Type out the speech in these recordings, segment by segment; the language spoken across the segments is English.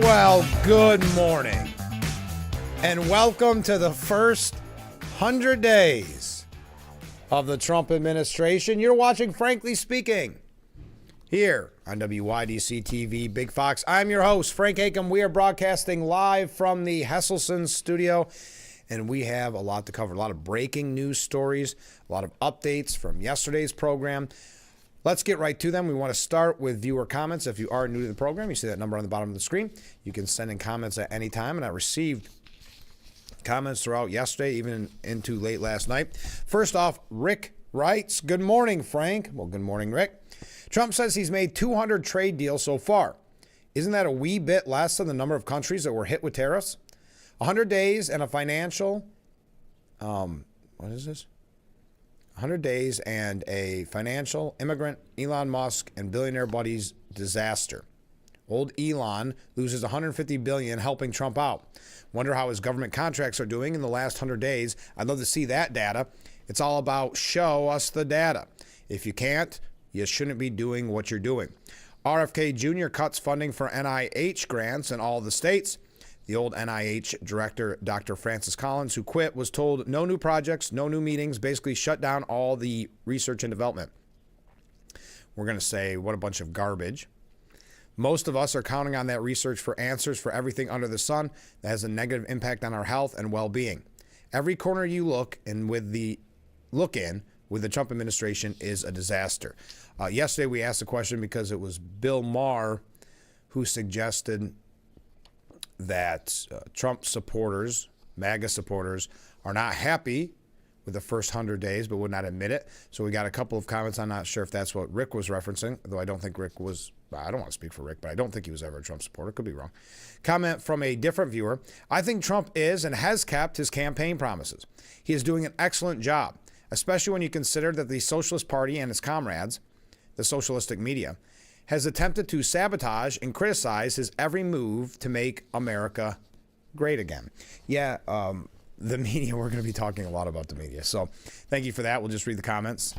Well, good morning, and welcome to the first 100 days of the Trump administration. You're watching Frankly Speaking here on WYDC TV, Big Fox. I'm your host, Frank Acom. We are broadcasting live from the Hesselson studio, and we have a lot to cover. A lot of breaking news stories, a lot of updates from yesterday's program. Let's get right to them. We want to start with viewer comments. If you are new to the program, you see that number on the bottom of the screen. You can send in comments at any time, and I received comments throughout yesterday, even into late last night. First off, Rick writes, good morning, Frank. Well, good morning, Rick. Trump says he's made 200 trade deals so far. Isn't that a wee bit less than the number of countries that were hit with tariffs? 100 days and a financial, what is this? 100 days and a financial immigrant, Elon Musk, and billionaire buddies disaster. Old Elon loses $150 billion helping Trump out. Wonder how his government contracts are doing in the last 100 days. I'd love to see that data. It's all about show us the data. If you can't, you shouldn't be doing what you're doing. RFK Jr. cuts funding for NIH grants in all the states. The old NIH director, Dr. Francis Collins, who quit, was told no new projects, no new meetings, basically shut down all the research and development. We're going to say, what a bunch of garbage. Most of us are counting on that research for answers for everything under the sun that has a negative impact on our health and well-being. Every corner you look in with the Trump administration is a disaster. Yesterday we asked the question because it was Bill Maher who suggested that Trump supporters, MAGA supporters, are not happy with the first 100 days, but would not admit it. So we got a couple of comments. I'm not sure if that's what Rick was referencing, though I don't think Rick was, I don't want to speak for Rick, but I don't think he was ever a Trump supporter. Could be wrong. Comment from a different viewer. I think Trump is and has kept his campaign promises. He is doing an excellent job, especially when you consider that the Socialist Party and its comrades, the socialistic media, has attempted to sabotage and criticize his every move to make America great again. Yeah, the media, we're going to be talking a lot about the media. So thank you for that. We'll just read the comments.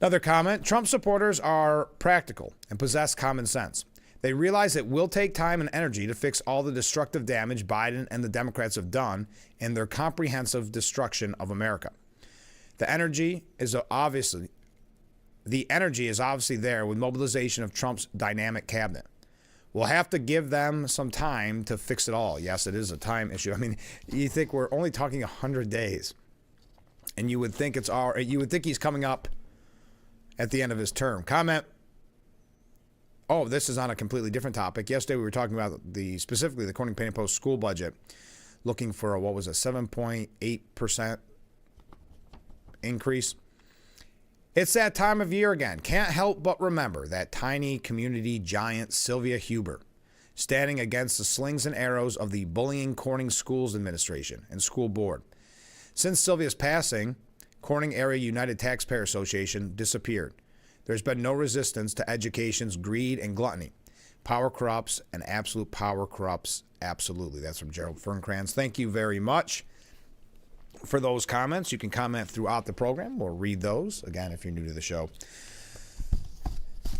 Another comment, Trump supporters are practical and possess common sense. They realize it will take time and energy to fix all the destructive damage Biden and the Democrats have done in their comprehensive destruction of America. The energy is obviously there with mobilization of Trump's dynamic cabinet. We'll have to give them some time to fix it all. Yes, it is a time issue. I mean, you think we're only talking 100 days, and you would think he's coming up at the end of his term. Comment. Oh, this is on a completely different topic. Yesterday we were talking about specifically the Corning Painting Post school budget, looking for a 7.8% increase. It's that time of year again. Can't help but remember that tiny community giant Sylvia Huber standing against the slings and arrows of the bullying Corning Schools Administration and School Board. Since Sylvia's passing, Corning Area United Taxpayer Association disappeared. There's been no resistance to education's greed and gluttony. Power corrupts, and absolute power corrupts absolutely. That's from Gerald Ferncrans. Thank you very much for those comments. You can comment throughout the program. We'll read those. Again, if you're new to the show,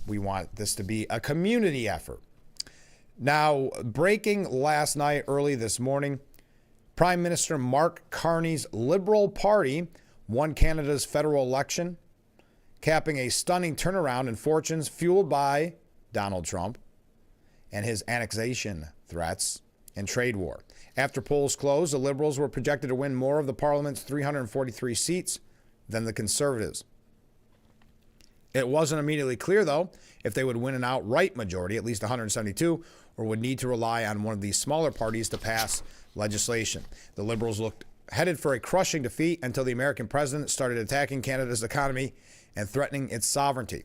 we want this to be a community effort. Now, breaking last night, early this morning, Prime Minister Mark Carney's Liberal Party won Canada's federal election, capping a stunning turnaround in fortunes fueled by Donald Trump and his annexation threats and trade war. After polls closed, the Liberals were projected to win more of the Parliament's 343 seats than the Conservatives. It wasn't immediately clear, though, if they would win an outright majority, at least 172, or would need to rely on one of these smaller parties to pass legislation. The Liberals looked headed for a crushing defeat until the American president started attacking Canada's economy and threatening its sovereignty.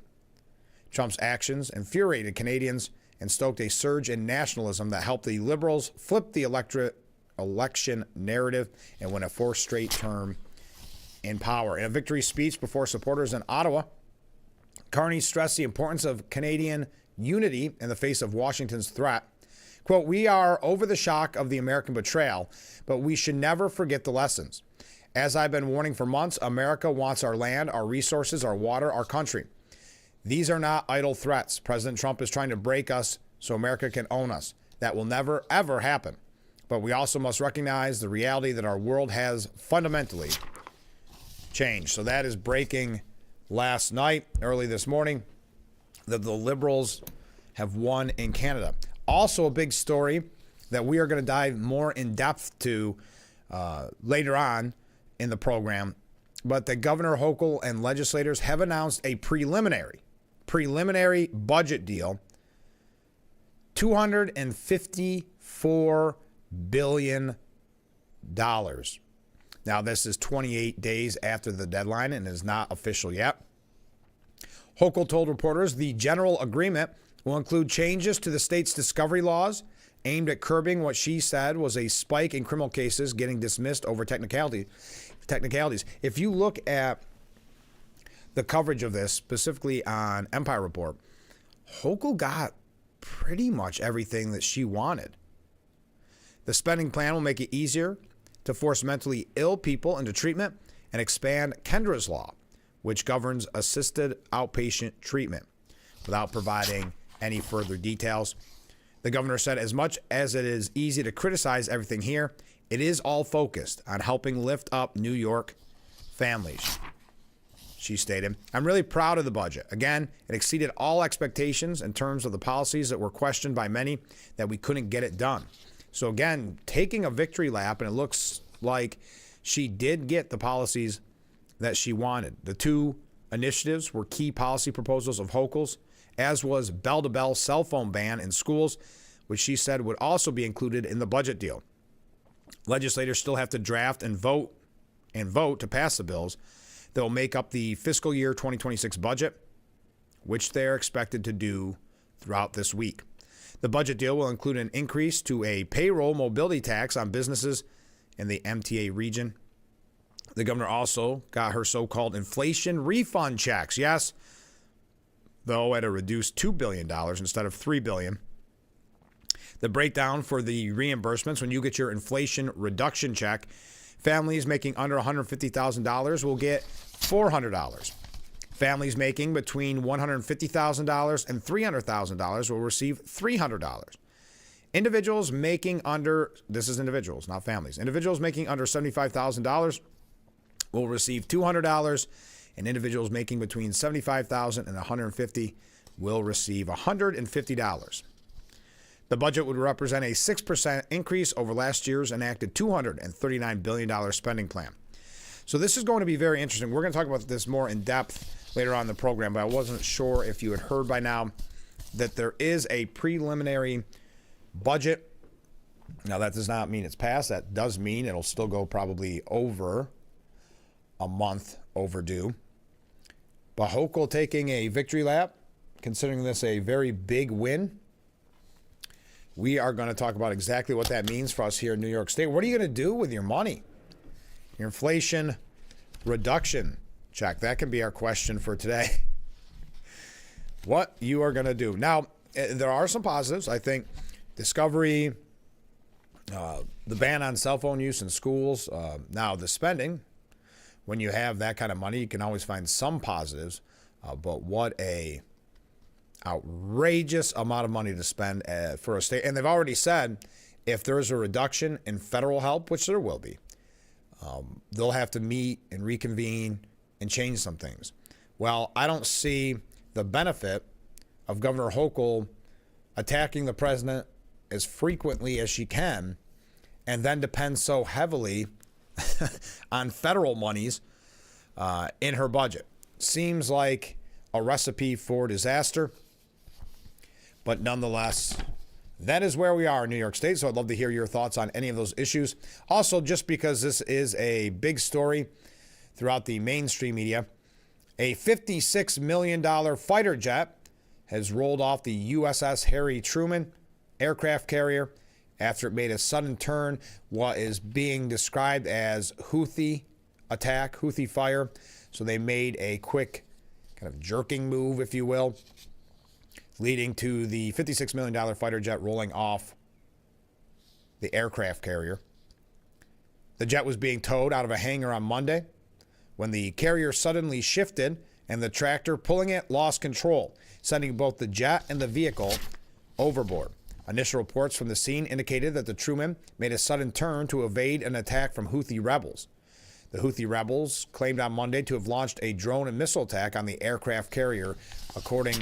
Trump's actions infuriated Canadians and stoked a surge in nationalism that helped the Liberals flip the election narrative and win a fourth straight term in power. In a victory speech before supporters in Ottawa, Carney stressed the importance of Canadian unity in the face of Washington's threat. Quote, "We are over the shock of the American betrayal, but we should never forget the lessons. As I've been warning for months, America wants our land, our resources, our water, our country. These are not idle threats. President Trump is trying to break us so America can own us. that will never, ever happen. But we also must recognize the reality that our world has fundamentally changed. So that is breaking last night, early this morning, that the Liberals have won in Canada. Also a big story that we are going to dive more in depth to later on in the program, but that Governor Hochul and legislators have announced a preliminary budget deal, $254 billion. Now, this is 28 days after the deadline and is not official yet. Hochul told reporters the general agreement will include changes to the state's discovery laws aimed at curbing what she said was a spike in criminal cases getting dismissed over technicalities. If you look at the coverage of this, specifically on Empire Report, Hochul got pretty much everything that she wanted. The spending plan will make it easier to force mentally ill people into treatment and expand Kendra's law, which governs assisted outpatient treatment, without providing any further details. The governor said, as much as it is easy to criticize everything here, it is all focused on helping lift up New York families. She stated, I'm really proud of the budget. Again, it exceeded all expectations in terms of the policies that were questioned by many that we couldn't get it done. So again, taking a victory lap, and it looks like she did get the policies that she wanted. The two initiatives were key policy proposals of Hochul's, as was bell-to-bell cell phone ban in schools, which she said would also be included in the budget deal. Legislators still have to draft and vote to pass the bills that will make up the fiscal year 2026 budget, which they're expected to do throughout this week. The budget deal will include an increase to a payroll mobility tax on businesses in the MTA region. The governor also got her so-called inflation refund checks. Yes, though at a reduced $2 billion instead of $3 billion. The breakdown for the reimbursements: when you get your inflation reduction check, families making under $150,000 will get $400. Families making between $150,000 and $300,000 will receive $300. Individuals making under, this is individuals, not families, individuals making under $75,000 will receive $200, and individuals making between $75,000 and $150,000 will receive $150. The budget would represent a 6% increase over last year's enacted $239 billion spending plan. So this is going to be very interesting. We're going to talk about this more in depth later on in the program, but I wasn't sure if you had heard by now that there is a preliminary budget. Now, that does not mean it's passed. That does mean it'll still go probably over a month overdue. But Hochul taking a victory lap, considering this a very big win. We are going to talk about exactly what that means for us here in New York State. What are you going to do with your money? Your inflation reduction check. That can be our question for today. What you are going to do. Now, there are some positives. I think discovery, the ban on cell phone use in schools. Now, the spending, when you have that kind of money, you can always find some positives. But what a outrageous amount of money to spend for a state. And they've already said if there's a reduction in federal help, which there will be, they'll have to meet and reconvene and change some things. Well, I don't see the benefit of Governor Hochul attacking the president as frequently as she can and then depend so heavily on federal monies in her budget. Seems like a recipe for disaster. But nonetheless, that is where we are in New York State. So I'd love to hear your thoughts on any of those issues. Also, just because this is a big story throughout the mainstream media, a $56 million fighter jet has rolled off the USS Harry Truman aircraft carrier after it made a sudden turn, what is being described as Houthi attack, Houthi fire. So they made a quick kind of jerking move, if you will, leading to the $56 million fighter jet rolling off the aircraft carrier. The jet was being towed out of a hangar on Monday when the carrier suddenly shifted and the tractor pulling it lost control, sending both the jet and the vehicle overboard. Initial reports from the scene indicated that the Truman made a sudden turn to evade an attack from Houthi rebels. The Houthi rebels claimed on Monday to have launched a drone and missile attack on the aircraft carrier, according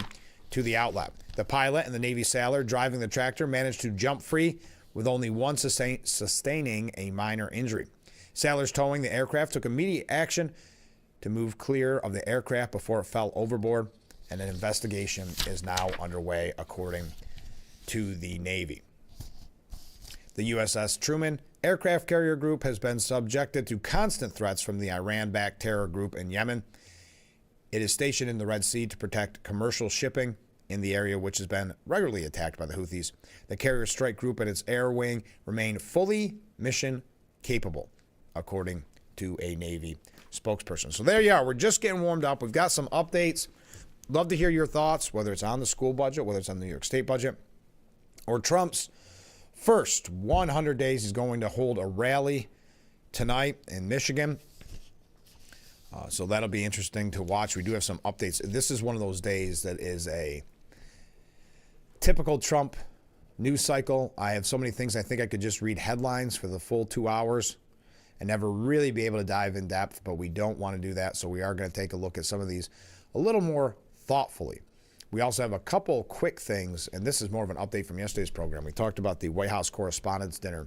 to the outlet. The pilot and the Navy sailor driving the tractor managed to jump free, with only one sustaining a minor injury. Sailors towing the aircraft took immediate action to move clear of the aircraft before it fell overboard, and an investigation is now underway, according to the Navy. The USS Truman aircraft carrier group has been subjected to constant threats from the Iran-backed terror group in Yemen. It is stationed in the Red Sea to protect commercial shipping in the area, which has been regularly attacked by the Houthis. The carrier strike group and its air wing remain fully mission capable, according to a Navy spokesperson. So there you are. We're just getting warmed up. We've got some updates. Love to hear your thoughts, whether it's on the school budget, whether it's on the New York State budget, or Trump's first 100 days. He's going to hold a rally tonight in Michigan. So that'll be interesting to watch. We do have some updates. This is one of those days that is a typical Trump news cycle. I have so many things I think I could just read headlines for the full 2 hours and never really be able to dive in depth, but we don't want to do that. So we are going to take a look at some of these a little more thoughtfully. We also have a couple quick things, and this is more of an update from yesterday's program. We talked about the White House Correspondents' Dinner,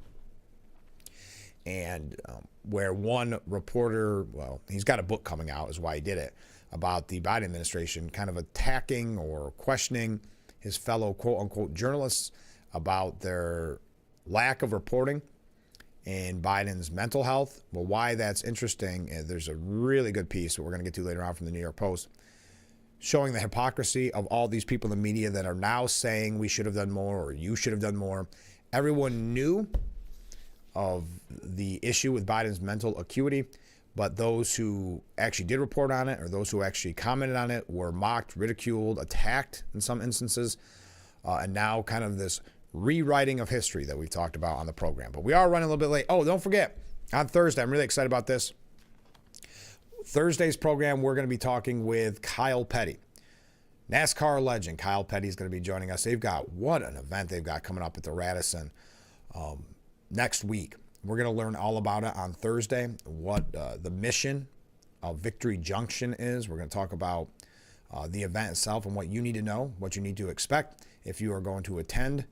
and where one reporter, well, he's got a book coming out, is why he did it, about the Biden administration kind of attacking or questioning his fellow quote-unquote journalists about their lack of reporting in Biden's mental health. Well, why that's interesting, there's a really good piece that we're going to get to later on from the New York Post, showing the hypocrisy of all these people in the media that are now saying we should have done more or you should have done more. Everyone knew of the issue with Biden's mental acuity, but those who actually did report on it or those who actually commented on it were mocked, ridiculed, attacked in some instances, and now kind of this rewriting of history that we've talked about on the program. But we are running a little bit late. Oh, don't forget, on Thursday, I'm really excited about this. Thursday's program, we're going to be talking with Kyle Petty. NASCAR legend Kyle Petty is going to be joining us. What an event they've got coming up at the Radisson next week. We're going to learn all about it on Thursday, what the mission of Victory Junction is. We're going to talk about the event itself and what you need to know, what you need to expect if you are going to attend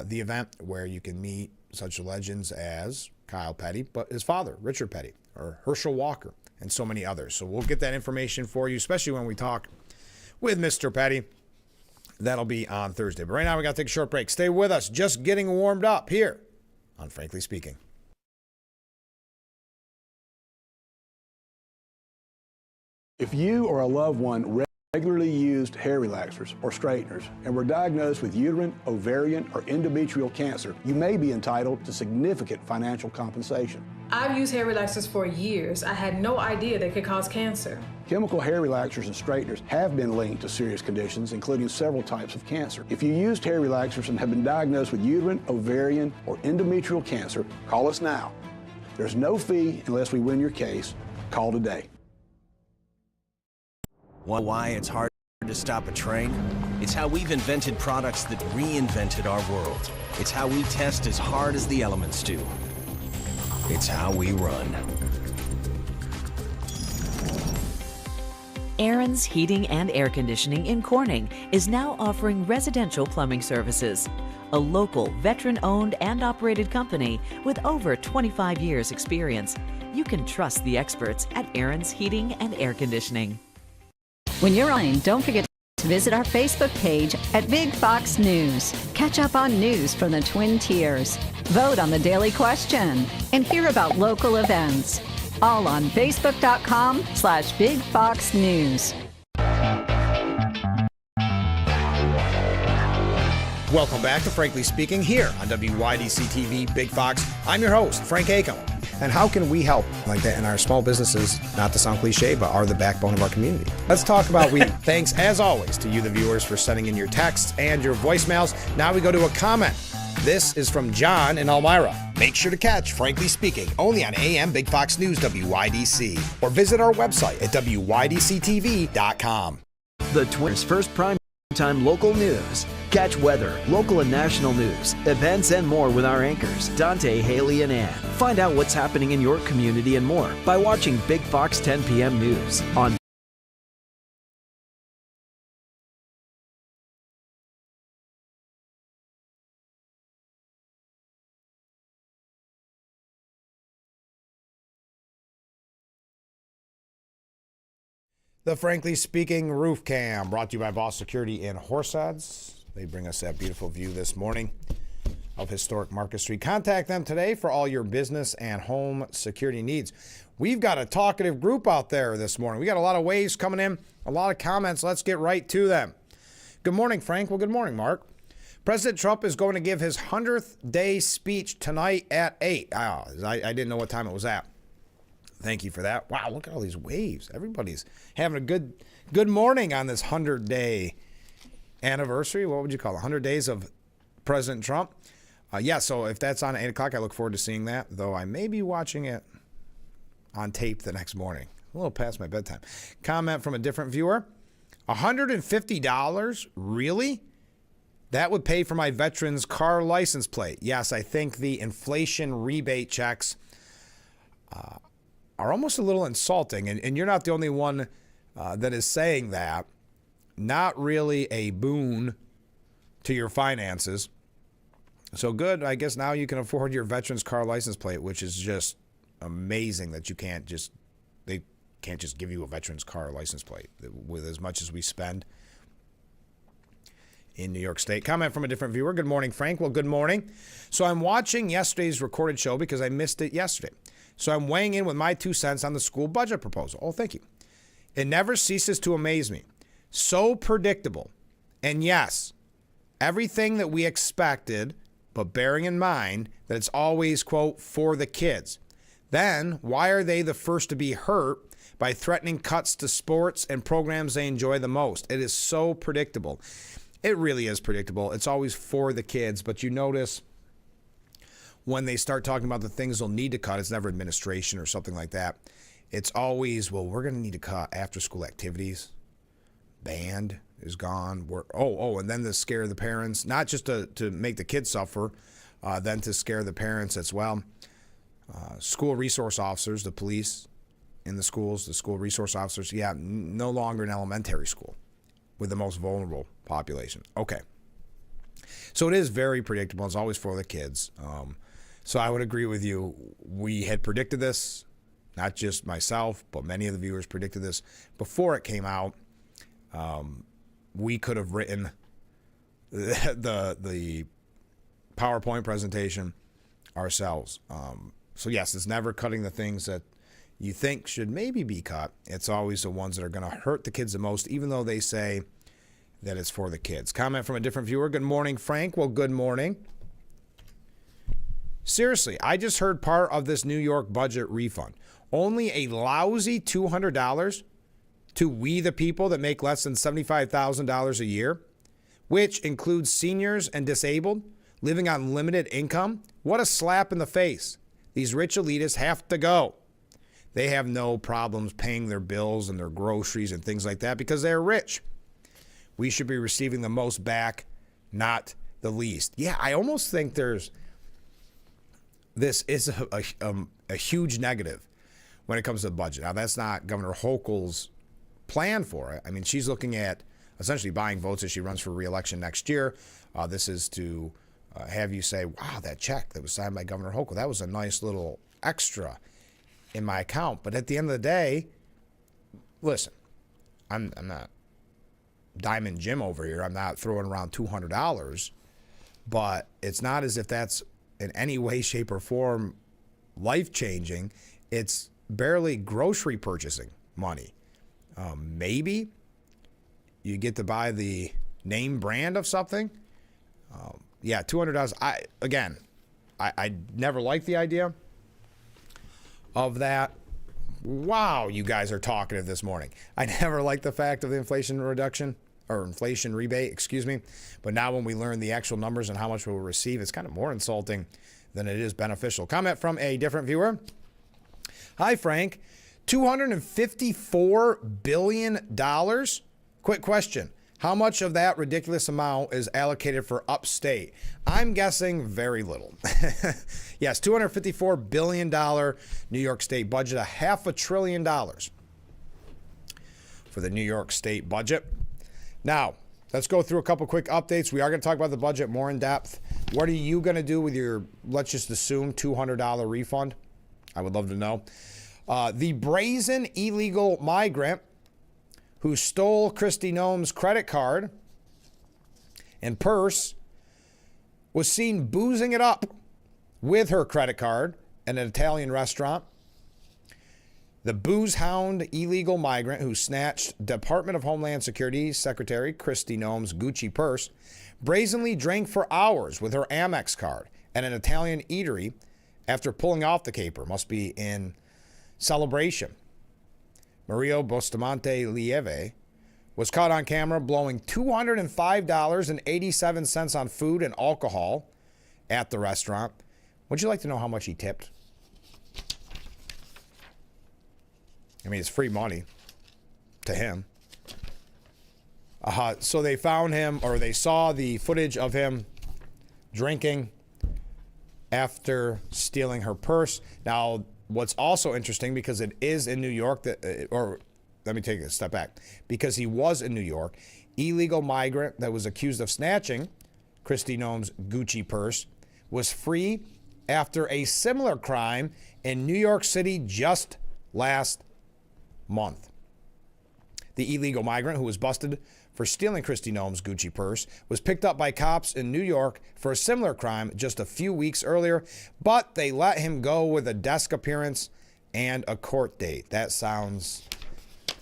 the event, where you can meet such legends as Kyle Petty, but his father, Richard Petty, or Herschel Walker, and so many others. So we'll get that information for you, especially when we talk with Mr. Petty. That'll be on Thursday. But right now, we got to take a short break. Stay with us. Just getting warmed up here on Frankly Speaking. If you or a loved one regularly used hair relaxers or straighteners and were diagnosed with uterine, ovarian, or endometrial cancer, you may be entitled to significant financial compensation. I've used hair relaxers for years. I had no idea they could cause cancer. Chemical hair relaxers and straighteners have been linked to serious conditions, including several types of cancer. If you used hair relaxers and have been diagnosed with uterine, ovarian, or endometrial cancer, call us now. There's no fee unless we win your case. Call today. Why it's hard to stop a train? It's how we've invented products that reinvented our world. It's how we test as hard as the elements do. It's how we run. Aaron's Heating and Air Conditioning in Corning is now offering residential plumbing services. A local, veteran-owned and operated company with over 25 years experience. You can trust the experts at Aaron's Heating and Air Conditioning. When you're on, don't forget to visit our Facebook page at Big Fox News. Catch up on news from the Twin Tiers. Vote on the daily question and hear about local events. All on Facebook.com/Big Fox News. Welcome back to Frankly Speaking here on WYDC TV Big Fox. I'm your host, Frank Acom. And how can we help like that in our small businesses, not to sound cliche, but are the backbone of our community? Let's talk about we. Thanks, as always, to you, the viewers, for sending in your texts and your voicemails. Now we go to a comment. This is from John in Elmira. Make sure to catch Frankly Speaking only on AM Big Fox News WYDC, or visit our website at WYDCTV.com. The Twins' first prime-time local news. Catch weather, local and national news, events, and more with our anchors, Dante, Haley, and Ann. Find out what's happening in your community and more by watching Big Fox 10 p.m. News on The Frankly Speaking Roof Cam, brought to you by Boss Security in Horseheads. They bring us that beautiful view this morning of historic Market Street. Contact them today for all your business and home security needs. We've got a talkative group out there this morning. We got a lot of waves coming in, a lot of comments. Let's get right to them. Good morning, Frank. Well, good morning, Mark. President Trump is going to give his 100th day speech tonight at 8. I didn't know what time it was at. Thank you for that. Wow, look at all these waves. Everybody's having a good morning on this 100-day anniversary. What would you call it? 100 days of President Trump? So if that's on at 8 o'clock, I look forward to seeing that, though I may be watching it on tape the next morning. A little past my bedtime. Comment from a different viewer. $150? Really? That would pay for my veteran's car license plate. Yes, I think the inflation rebate checks are almost a little insulting, and you're not the only one that is saying that. Not really a boon to your finances. So good, I guess now you can afford your veteran's car license plate, which is just amazing that they can't just give you a veteran's car license plate with as much as we spend in New York State. Comment from a different viewer. Good morning, Frank. Well, good morning. So I'm watching yesterday's recorded show because I missed it yesterday. So I'm weighing in with my 2 cents on the school budget proposal. Oh, thank you. It never ceases to amaze me. So predictable. And yes, everything that we expected, but bearing in mind that it's always, quote, for the kids. Then why are they the first to be hurt by threatening cuts to sports and programs they enjoy the most? It is so predictable. It really is predictable. It's always for the kids, but you notice when they start talking about the things they'll need to cut, it's never administration or something like that. It's always, well, we're going to need to cut after-school activities. Band is gone. And then to scare the parents, not just to make the kids suffer, then to scare the parents as well. School resource officers, the police in the schools, the school resource officers, no longer in elementary school with the most vulnerable population. Okay. So it is very predictable. It's always for the kids. So I would agree with you. We had predicted this, not just myself, but many of the viewers predicted this before it came out. We could have written the PowerPoint presentation ourselves. So yes, it's never cutting the things that you think should maybe be cut. It's always the ones that are going to hurt the kids the most, even though they say that it's for the kids. Comment from a different viewer. Good morning, Frank. Well, good morning. Seriously, I just heard part of this New York budget refund. Only a lousy $200 to we the people that make less than $75,000 a year, which includes seniors and disabled living on limited income. What a slap in the face. These rich elitists have to go. They have no problems paying their bills and their groceries and things like that because they're rich. We should be receiving the most back, not the least. Yeah, I almost think this is a huge negative when it comes to the budget. Now, that's not Governor Hochul's plan for it. I mean, she's looking at essentially buying votes as she runs for re-election next year. This is to have you say, wow, that check that was signed by Governor Hochul, that was a nice little extra in my account. But at the end of the day, listen, I'm not Diamond Jim over here. I'm not throwing around $200, but it's not as if that's in any way, shape, or form life-changing. It's barely grocery purchasing money. Maybe you get to buy the name brand of something. $200. I never liked the idea of that. Wow, you guys are talkative this morning. I never liked the fact of the inflation reduction or inflation rebate, But now when we learn the actual numbers and how much we'll receive, it's kind of more insulting than it is beneficial. Comment from a different viewer. Hi, Frank. $254 billion? Quick question. How much of that ridiculous amount is allocated for upstate? I'm guessing very little. Yes, $254 billion New York State budget, a $500 billion for the New York State budget. Now, let's go through a couple quick updates. We are going to talk about the budget more in depth. What are you going to do with your, let's just assume, $200 refund? I would love to know. The brazen illegal migrant who stole Kristi Noem's credit card and purse was seen boozing it up with her credit card at an Italian restaurant. The booze hound illegal migrant who snatched Department of Homeland Security Secretary Kristi Noem's Gucci purse brazenly drank for hours with her Amex card at an Italian eatery after pulling off the caper. Must be in celebration. Mario Bustamante Lieve was caught on camera blowing $205.87 on food and alcohol at the restaurant. Would you like to know how much he tipped? I mean, it's free money to him. So they found him, or they saw the footage of him drinking after stealing her purse. Now, what's also interesting, because it is in New York, or let me take a step back. Because he was in New York, illegal migrant that was accused of snatching Kristi Noem's Gucci purse was free after a similar crime in New York City just last month. The illegal migrant who was busted for stealing Kristi Noem's Gucci purse was picked up by cops in New York for a similar crime just a few weeks earlier, but they let him go with a desk appearance and a court date. That sounds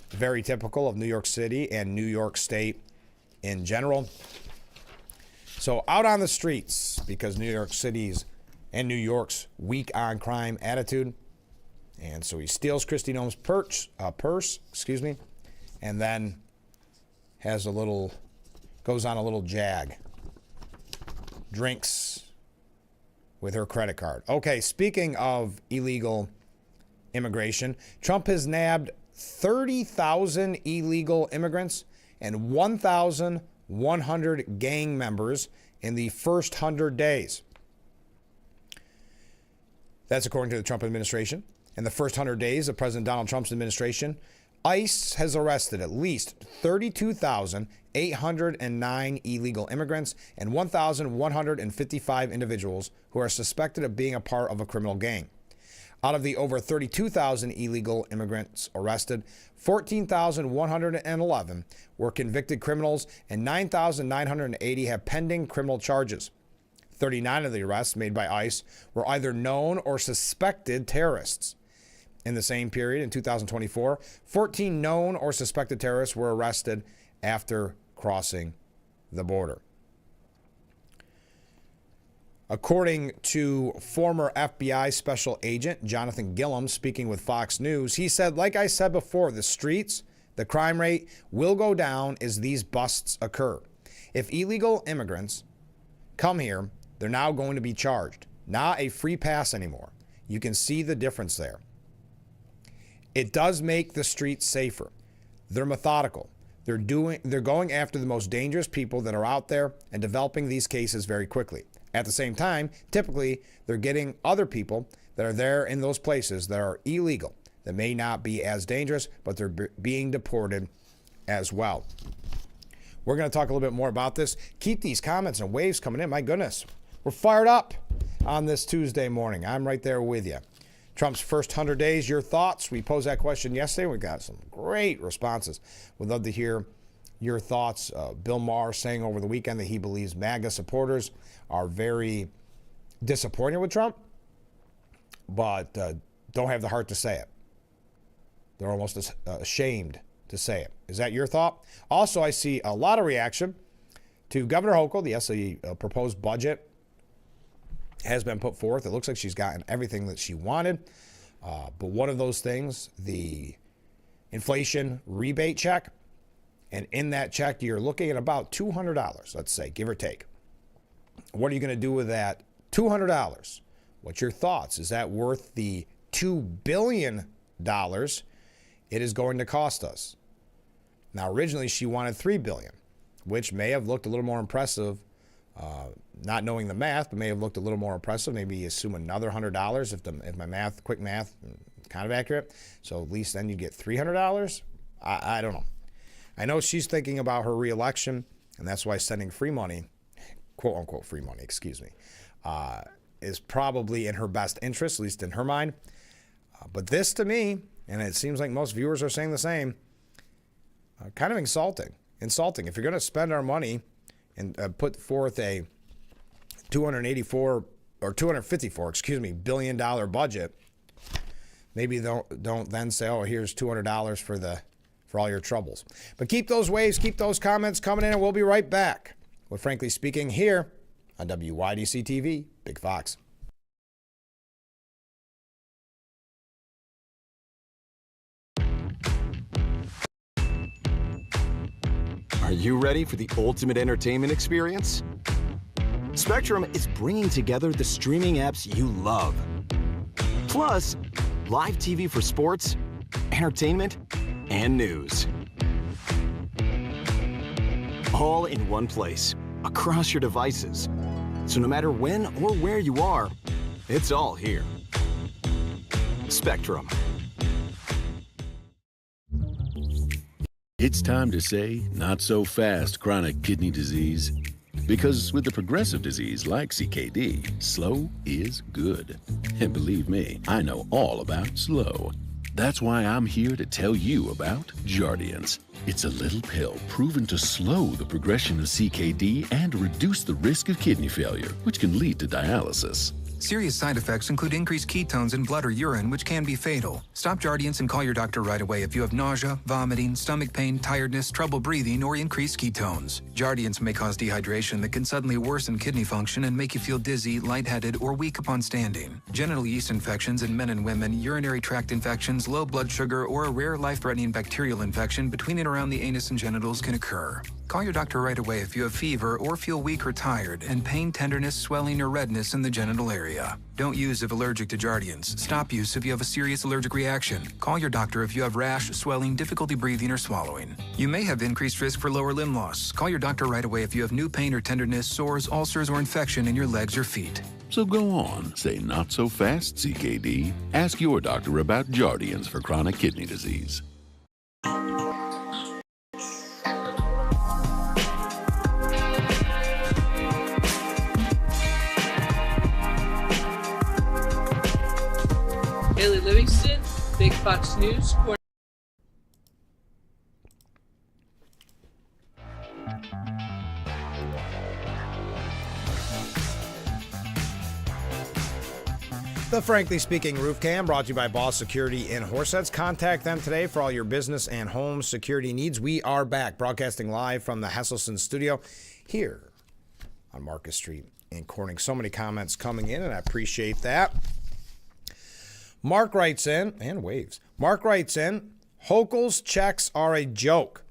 very typical of New York City and New York State in general. So out on the streets, because New York City's and New York's weak on crime attitude. And so he steals Kristi Noem's purse, and then goes on a little jag. Drinks with her credit card. Okay, speaking of illegal immigration, Trump has nabbed 30,000 illegal immigrants and 1,100 gang members in the first 100 days. That's according to the Trump administration. In the first 100 days of President Donald Trump's administration, ICE has arrested at least 32,809 illegal immigrants and 1,155 individuals who are suspected of being a part of a criminal gang. Out of the over 32,000 illegal immigrants arrested, 14,111 were convicted criminals and 9,980 have pending criminal charges. 39 of the arrests made by ICE were either known or suspected terrorists. In the same period, in 2024, 14 known or suspected terrorists were arrested after crossing the border. According to former FBI Special Agent Jonathan Gillum speaking with Fox News, he said, like I said before, the streets, the crime rate will go down as these busts occur. If illegal immigrants come here, they're now going to be charged. Not a free pass anymore. You can see the difference there. It does make the streets safer. They're methodical. They're going after the most dangerous people that are out there and developing these cases very quickly. At the same time, typically, they're getting other people that are there in those places that are illegal, that may not be as dangerous, but they're being deported as well. We're going to talk a little bit more about this. Keep these comments and waves coming in. My goodness, we're fired up on this Tuesday morning. I'm right there with you. Trump's first 100 days, your thoughts? We posed that question yesterday. We got some great responses. We'd love to hear your thoughts. Bill Maher saying over the weekend that he believes MAGA supporters are very disappointed with Trump, but don't have the heart to say it. They're almost ashamed to say it. Is that your thought? Also, I see a lot of reaction to Governor Hochul. The proposed budget has been put forth. It looks like she's gotten everything that she wanted. But one of those things, the inflation rebate check, and in that check, you're looking at about $200, let's say, give or take. What are you going to do with that $200? What's your thoughts? Is that worth the $2 billion it is going to cost us? Now, originally, she wanted $3 billion. which may have looked a little more impressive, not knowing the math, but may have looked a little more impressive. Maybe assume another $100 if my quick math, kind of accurate. So at least then you get $300. I don't know. I know she's thinking about her reelection, and that's why sending free money, quote unquote free money, is probably in her best interest, at least in her mind. But this to me, and it seems like most viewers are saying the same, kind of insulting. If you're going to spend our money and put forth a $254 billion budget, maybe don't then say, oh, here's $200 for all your troubles. But keep those waves, keep those comments coming in, and we'll be right back with Frankly Speaking here on WYDC TV, Big Fox. Are you ready for the ultimate entertainment experience? Spectrum is bringing together the streaming apps you love. Plus, live TV for sports, entertainment, and news. All in one place, across your devices. So no matter when or where you are, it's all here. Spectrum. It's time to say not so fast chronic kidney disease. Because with the progressive disease like CKD, slow is good. And believe me, I know all about slow. That's why I'm here to tell you about Jardiance. It's a little pill proven to slow the progression of CKD and reduce the risk of kidney failure, which can lead to dialysis. Serious side effects include increased ketones in blood or urine, which can be fatal. Stop Jardiance and call your doctor right away if you have nausea, vomiting, stomach pain, tiredness, trouble breathing, or increased ketones. Jardiance may cause dehydration that can suddenly worsen kidney function and make you feel dizzy, lightheaded, or weak upon standing. Genital yeast infections in men and women, urinary tract infections, low blood sugar, or a rare life-threatening bacterial infection between and around the anus and genitals can occur. Call your doctor right away if you have fever or feel weak or tired and pain, tenderness, swelling, or redness in the genital area. Don't use if allergic to Jardiance. Stop use if you have a serious allergic reaction. Call your doctor if you have rash, swelling, difficulty breathing, or swallowing. You may have increased risk for lower limb loss. Call your doctor right away if you have new pain or tenderness, sores, ulcers, or infection in your legs or feet. So go on, say not so fast CKD. Ask your doctor about Jardiance for chronic kidney disease. Haley Livingston, Big Fox News. The Frankly Speaking Roof Cam brought to you by Boss Security in Horseheads. Contact them today for all your business and home security needs. We are back broadcasting live from the Hesselson studio here on Marcus Street in Corning. So many comments coming in, and I appreciate that. Mark writes in, and waves. Mark writes in, Hochul's checks are a joke.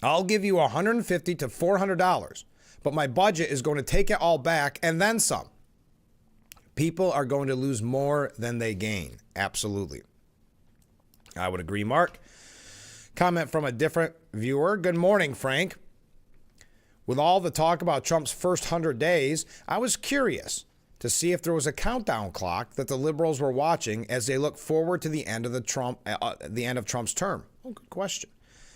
I'll give you $150 to $400, but my budget is going to take it all back and then some. People are going to lose more than they gain. Absolutely. I would agree, Mark. Comment from a different viewer. Good morning, Frank. With all the talk about Trump's first 100 days, I was curious to see if there was a countdown clock that the liberals were watching as they look forward to the end of Trump's term. Oh, good question.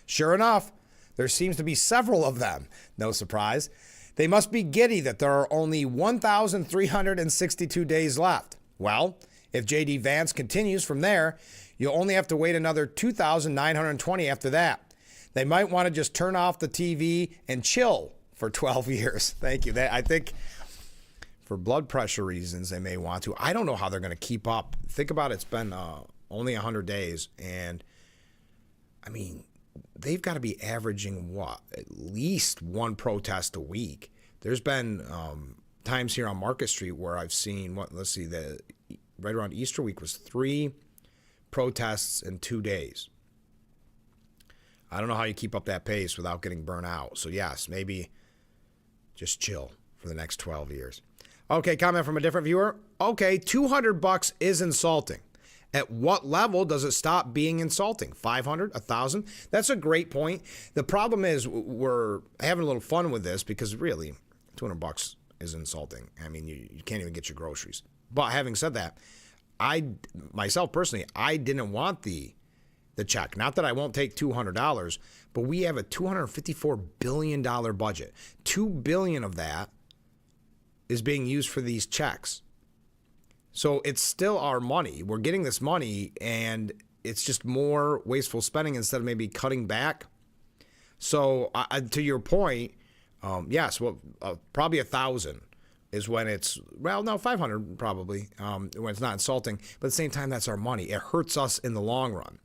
Sure enough, there seems to be several of them. No surprise. They must be giddy that there are only 1,362 days left. Well, if J.D. Vance continues from there, you'll only have to wait another 2,920 after that. They might want to just turn off the TV and chill for 12 years. Thank you. I think for blood pressure reasons, they may want to. I don't know how they're going to keep up. Think about it. It's been only 100 days. And, I mean, they've got to be averaging, what, at least one protest a week. There's been times here on Market Street where I've seen, right around Easter week was 3 protests in 2 days. I don't know how you keep up that pace without getting burnt out. So, yes, maybe just chill for the next 12 years. Okay, comment from a different viewer. Okay, $200 is insulting. At what level does it stop being insulting? 500, 1,000? That's a great point. The problem is we're having a little fun with this because really, $200 is insulting. I mean, you can't even get your groceries. But having said that, myself personally, I didn't want the check. Not that I won't take $200, but we have a $254 billion budget. $2 billion of that is being used for these checks. So it's still our money. We're getting this money, and it's just more wasteful spending instead of maybe cutting back. So to your point, yes, well, probably 1,000 is when it's, well, no, 500 probably, when it's not insulting. But at the same time, that's our money. It hurts us in the long run.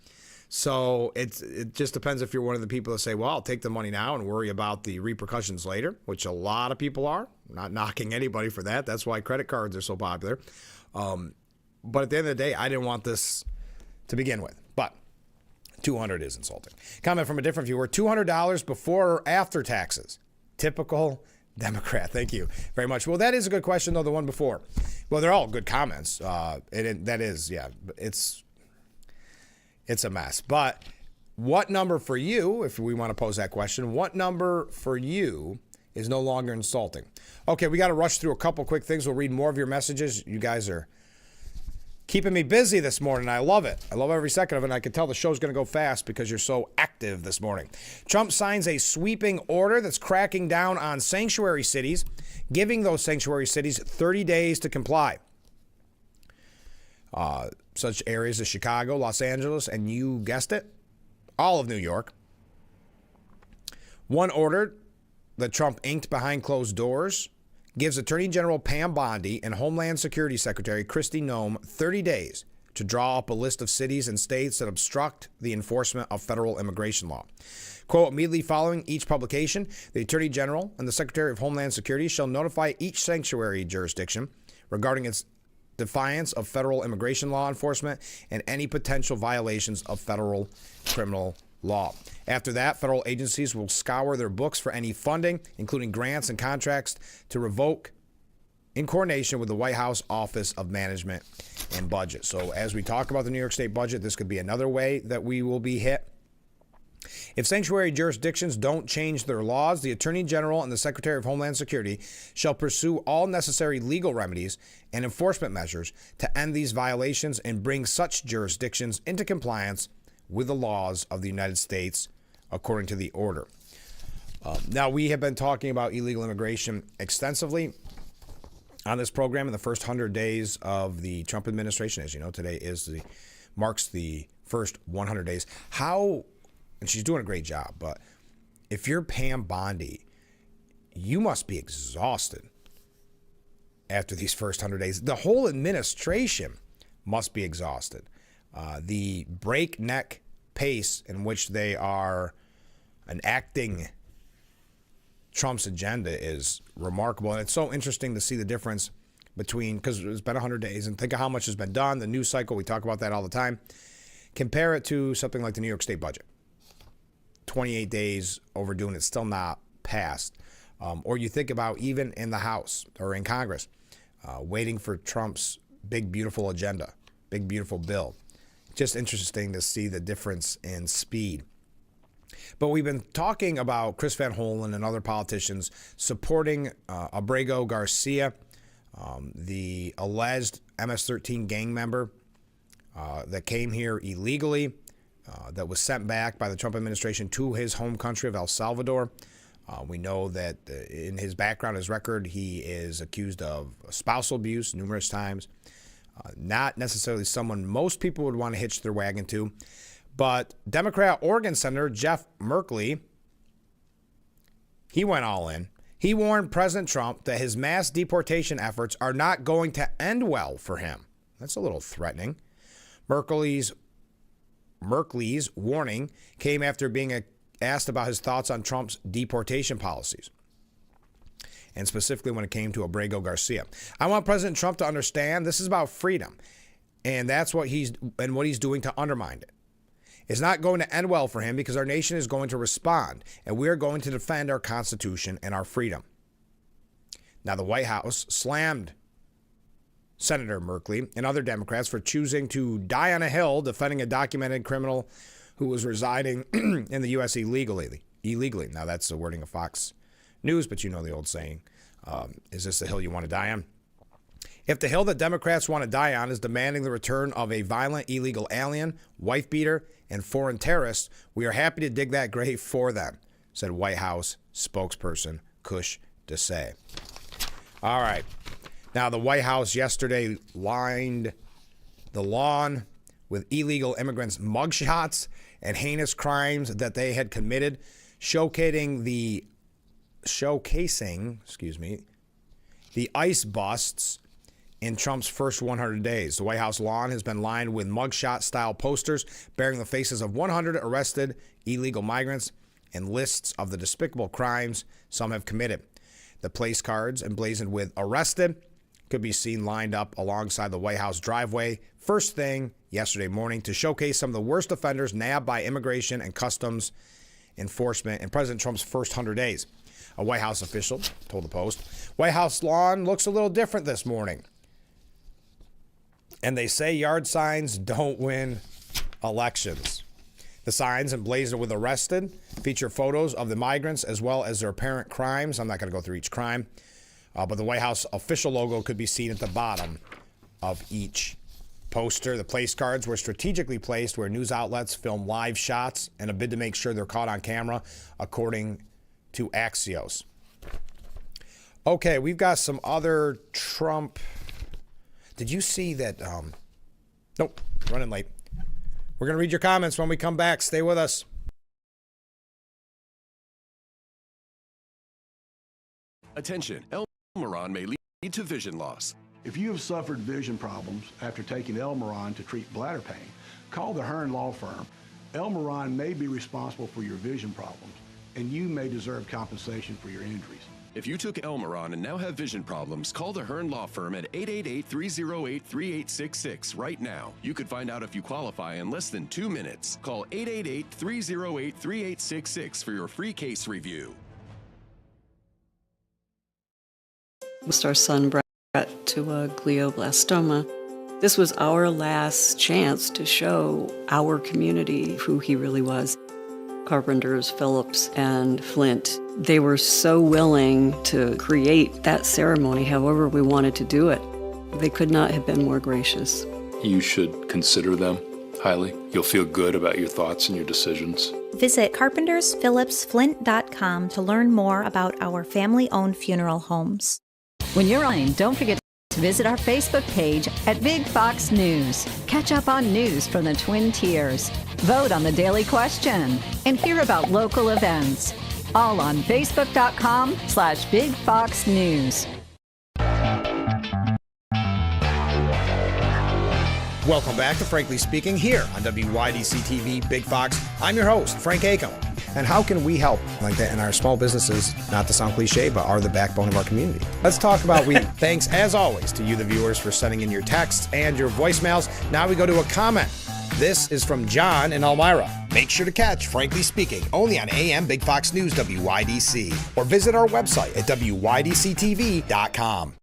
So it just depends if you're one of the people that say, well, I'll take the money now and worry about the repercussions later, which a lot of people are. I'm not knocking anybody for that. That's why credit cards are so popular. But at the end of the day, I didn't want this to begin with. But 200 is insulting. Comment from a different viewer. $200 before or after taxes? Typical Democrat. Thank you very much. Well, that is a good question, though, the one before. Well, they're all good comments. That is, yeah, it's a mess. But what number for you, if we want to pose that question, what number for you is no longer insulting? Okay, we got to rush through a couple quick things. We'll read more of your messages. You guys are keeping me busy this morning. I love it. I love every second of it. And I can tell the show's going to go fast because you're so active this morning. Trump signs a sweeping order that's cracking down on sanctuary cities, giving those sanctuary cities 30 days to comply. Such areas as Chicago, Los Angeles, and you guessed it, all of New York. One order that Trump inked behind closed doors gives Attorney General Pam Bondi and Homeland Security Secretary Kristi Noem 30 days to draw up a list of cities and states that obstruct the enforcement of federal immigration law. Quote, immediately following each publication, the Attorney General and the Secretary of Homeland Security shall notify each sanctuary jurisdiction regarding its defiance of federal immigration law enforcement and any potential violations of federal criminal law. After that, federal agencies will scour their books for any funding, including grants and contracts, to revoke in coordination with the White House Office of Management and Budget. So as we talk about the New York State budget, this could be another way that we will be hit. If sanctuary jurisdictions don't change their laws, the Attorney General and the Secretary of Homeland Security shall pursue all necessary legal remedies and enforcement measures to end these violations and bring such jurisdictions into compliance with the laws of the United States, according to the order. Now, we have been talking about illegal immigration extensively on this program in the first 100 days of the Trump administration. As you know, today marks the first 100 days. And she's doing a great job, but if you're Pam Bondi, you must be exhausted after these first 100 days. The whole administration must be exhausted. The breakneck pace in which they are enacting Trump's agenda is remarkable. And it's so interesting to see the difference between, because it's been 100 days, and think of how much has been done, the news cycle, we talk about that all the time. Compare it to something like the New York State budget. 28 days overdue and it's still not passed. Or you think about even in the House or in Congress, waiting for Trump's big, beautiful agenda, big, beautiful bill. Just interesting to see the difference in speed. But we've been talking about Chris Van Hollen and other politicians supporting Abrego Garcia, the alleged MS-13 gang member that came here illegally, that was sent back by the Trump administration to his home country of El Salvador. We know that in his background, his record, he is accused of spousal abuse numerous times. Not necessarily someone most people would want to hitch their wagon to. But Democrat Oregon Senator Jeff Merkley, he went all in. He warned President Trump that his mass deportation efforts are not going to end well for him. That's a little threatening. Merkley's warning came after being asked about his thoughts on Trump's deportation policies, and specifically when it came to Abrego Garcia. I want President Trump to understand this is about freedom, and that's what he's doing to undermine it. It's not going to end well for him because our nation is going to respond, and we're going to defend our Constitution and our freedom. Now, the White House slammed Senator Merkley and other Democrats for choosing to die on a hill defending a documented criminal who was residing in the U.S. illegally. Now, that's the wording of Fox News, but you know the old saying, is this the hill you want to die on? If the hill that Democrats want to die on is demanding the return of a violent illegal alien, wife beater, and foreign terrorist, we are happy to dig that grave for them, said White House spokesperson Kush Desai. All right. Now, the White House yesterday lined the lawn with illegal immigrants' mugshots and heinous crimes that they had committed, showcasing the ICE busts in Trump's first 100 days. The White House lawn has been lined with mugshot-style posters bearing the faces of 100 arrested illegal migrants and lists of the despicable crimes some have committed. The place cards emblazoned with "arrested" could be seen lined up alongside the White House driveway first thing yesterday morning to showcase some of the worst offenders nabbed by Immigration and Customs Enforcement in President Trump's first 100 days. A White House official told the Post, White House lawn looks a little different this morning. And they say yard signs don't win elections. The signs emblazoned with "arrested" feature photos of the migrants as well as their apparent crimes. I'm not going to go through each crime, but the White House official logo could be seen at the bottom of each poster. The place cards were strategically placed where news outlets film live shots in a bid to make sure they're caught on camera, according to Axios. Okay, we've got some other Trump. Did you see that? Nope, running late. We're going to read your comments when we come back. Stay with us. Attention, Elmaron may lead to vision loss. If you have suffered vision problems after taking Elmaron to treat bladder pain, call the Hearn Law Firm. Elmaron may be responsible for your vision problems, and you may deserve compensation for your injuries. If you took Elmaron and now have vision problems, call the Hearn Law Firm at 888-308-3866 right now. You could find out if you qualify in less than 2 minutes. Call 888-308-3866 for your free case review. Lost our son Brett to a glioblastoma. This was our last chance to show our community who he really was. Carpenters, Phillips, and Flint, they were so willing to create that ceremony however we wanted to do it. They could not have been more gracious. You should consider them highly. You'll feel good about your thoughts and your decisions. Visit carpentersphillipsflint.com to learn more about our family-owned funeral homes. When you're online, don't forget to visit our Facebook page at Big Fox News. Catch up on news from the Twin Tiers. Vote on the daily question and hear about local events. All on Facebook.com/Big Fox News. Welcome back to Frankly Speaking here on WYDC TV Big Fox. I'm your host, Frank Acom. And how can we help like that in our small businesses, not to sound cliche, but are the backbone of our community? Let's talk about thanks, as always, to you, the viewers, for sending in your texts and your voicemails. Now we go to a comment. This is from John in Elmira. Make sure to catch Frankly Speaking only on AM Big Fox News WYDC or visit our website at WYDCTV.com.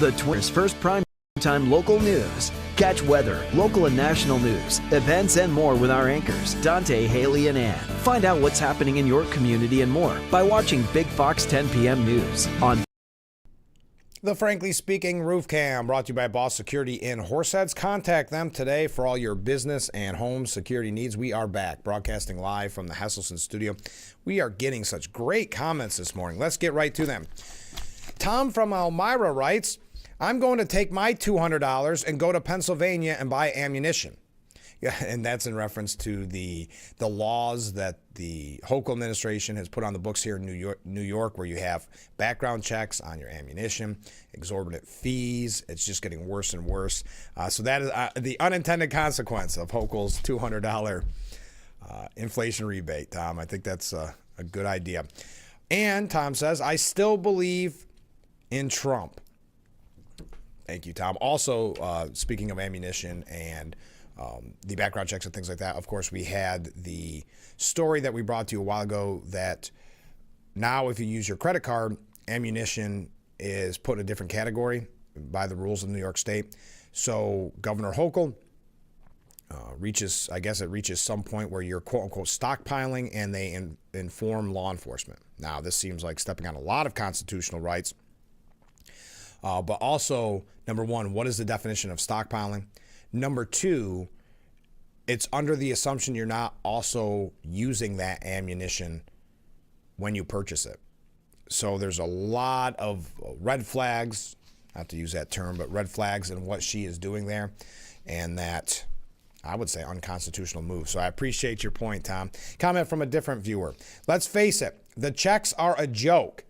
The Twitter's first prime-time local news. Catch weather, local and national news, events, and more with our anchors, Dante, Haley, and Ann. Find out what's happening in your community and more by watching Big Fox 10 p.m. News on The Frankly Speaking Roof Cam, brought to you by Boss Security in Horseheads. Contact them today for all your business and home security needs. We are back, broadcasting live from the Hesselson studio. We are getting such great comments this morning. Let's get right to them. Tom from Elmira writes, I'm going to take my $200 and go to Pennsylvania and buy ammunition. Yeah, and that's in reference to the laws that the Hochul administration has put on the books here in New York, where you have background checks on your ammunition, exorbitant fees. It's just getting worse and worse. So that is the unintended consequence of Hochul's $200 inflation rebate, Tom. I think that's a good idea. And Tom says, I still believe in Trump. Thank you, Tom. Also, speaking of ammunition and the background checks and things like that, of course, we had the story that we brought to you a while ago that now if you use your credit card, ammunition is put in a different category by the rules of New York State. So Governor Hochul reaches some point where you're quote unquote stockpiling, and they inform law enforcement. Now, this seems like stepping on a lot of constitutional rights. But also, number one, what is the definition of stockpiling? Number two, it's under the assumption you're not also using that ammunition when you purchase it. So there's a lot of red flags, not to use that term, but red flags in what she is doing there, and that, I would say, unconstitutional move. So I appreciate your point, Tom. Comment from a different viewer. Let's face it, the checks are a joke,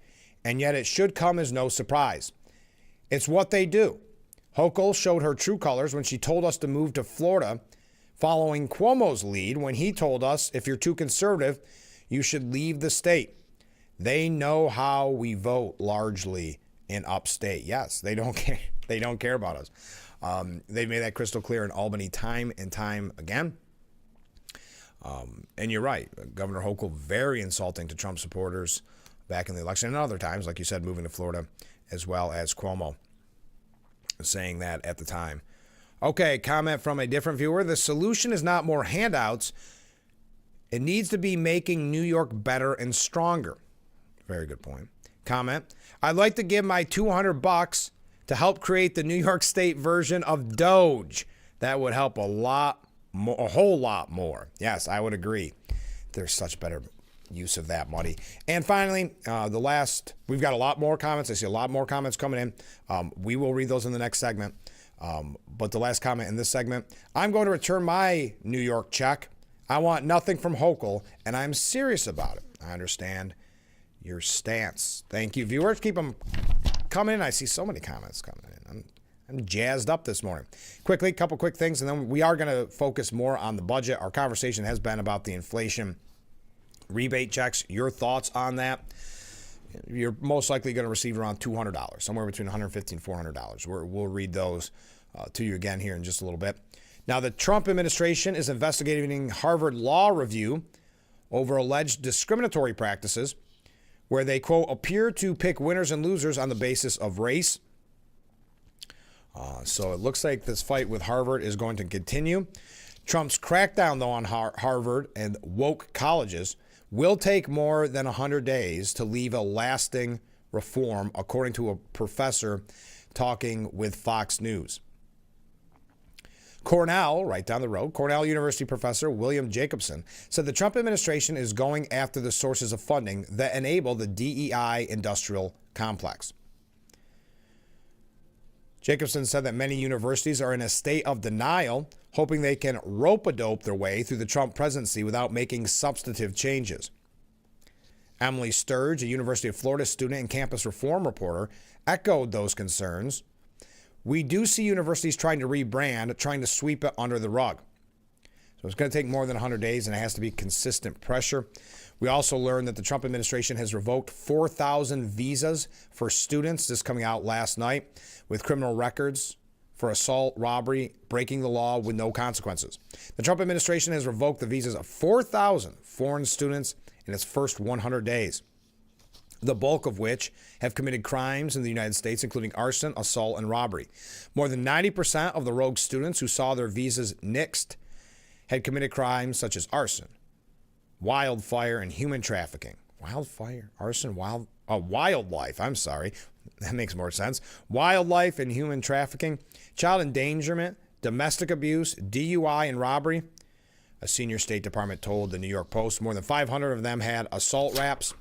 and yet it should come as no surprise. It's what they do. Hochul showed her true colors when she told us to move to Florida, following Cuomo's lead when he told us if you're too conservative, you should leave the state. They know how we vote largely in upstate. Yes, they don't care. They don't care about us. They've made that crystal clear in Albany time and time again. And you're right. Governor Hochul, very insulting to Trump supporters back in the election, and other times, like you said, moving to Florida, as well as Cuomo saying that at the time. Okay, comment from a different viewer. The solution is not more handouts. It needs to be making New York better and stronger. Very good point. Comment. I'd like to give my $200 to help create the New York State version of Doge. That would help a whole lot more. Yes, I would agree. There's such better use of that money. And finally, we've got a lot more comments. I see a lot more comments coming in. We will read those in the next segment. But the last comment in this segment, I'm going to return my New York check. I want nothing from Hochul, and I'm serious about it. I understand your stance. Thank you, viewers. Keep them coming in. I see so many comments coming in. I'm jazzed up this morning. Quickly, a couple quick things, and then we are going to focus more on the budget. Our conversation has been about the inflation rebate checks. Your thoughts on that? You're most likely going to receive around $200, somewhere between $150 and $400. We'll read those to you again here in just a little bit. Now, the Trump administration is investigating Harvard Law Review over alleged discriminatory practices where they, quote, appear to pick winners and losers on the basis of race. So it looks like this fight with Harvard is going to continue. Trump's crackdown, though, on Harvard and woke colleges will take more than 100 days to leave a lasting reform, according to a professor talking with Fox News. Cornell, right down the road, Cornell University professor William Jacobson said the Trump administration is going after the sources of funding that enable the DEI industrial complex. Jacobson said that many universities are in a state of denial, hoping they can rope-a-dope their way through the Trump presidency without making substantive changes. Emily Sturge, a University of Florida student and campus reform reporter, echoed those concerns. We do see universities trying to rebrand, trying to sweep it under the rug. So it's going to take more than 100 days, and it has to be consistent pressure. We also learned that the Trump administration has revoked 4,000 visas for students, this coming out last night, with criminal records for assault, robbery, breaking the law with no consequences. The Trump administration has revoked the visas of 4,000 foreign students in its first 100 days, the bulk of which have committed crimes in the United States, including arson, assault, and robbery. More than 90% of the rogue students who saw their visas nixed had committed crimes such as arson, wildfire, and human trafficking. Wildfire, arson, wildlife, I'm sorry. That makes more sense. Wildlife and human trafficking, child endangerment, domestic abuse, DUI, and robbery. A senior State Department told the New York Post more than 500 of them had assault raps.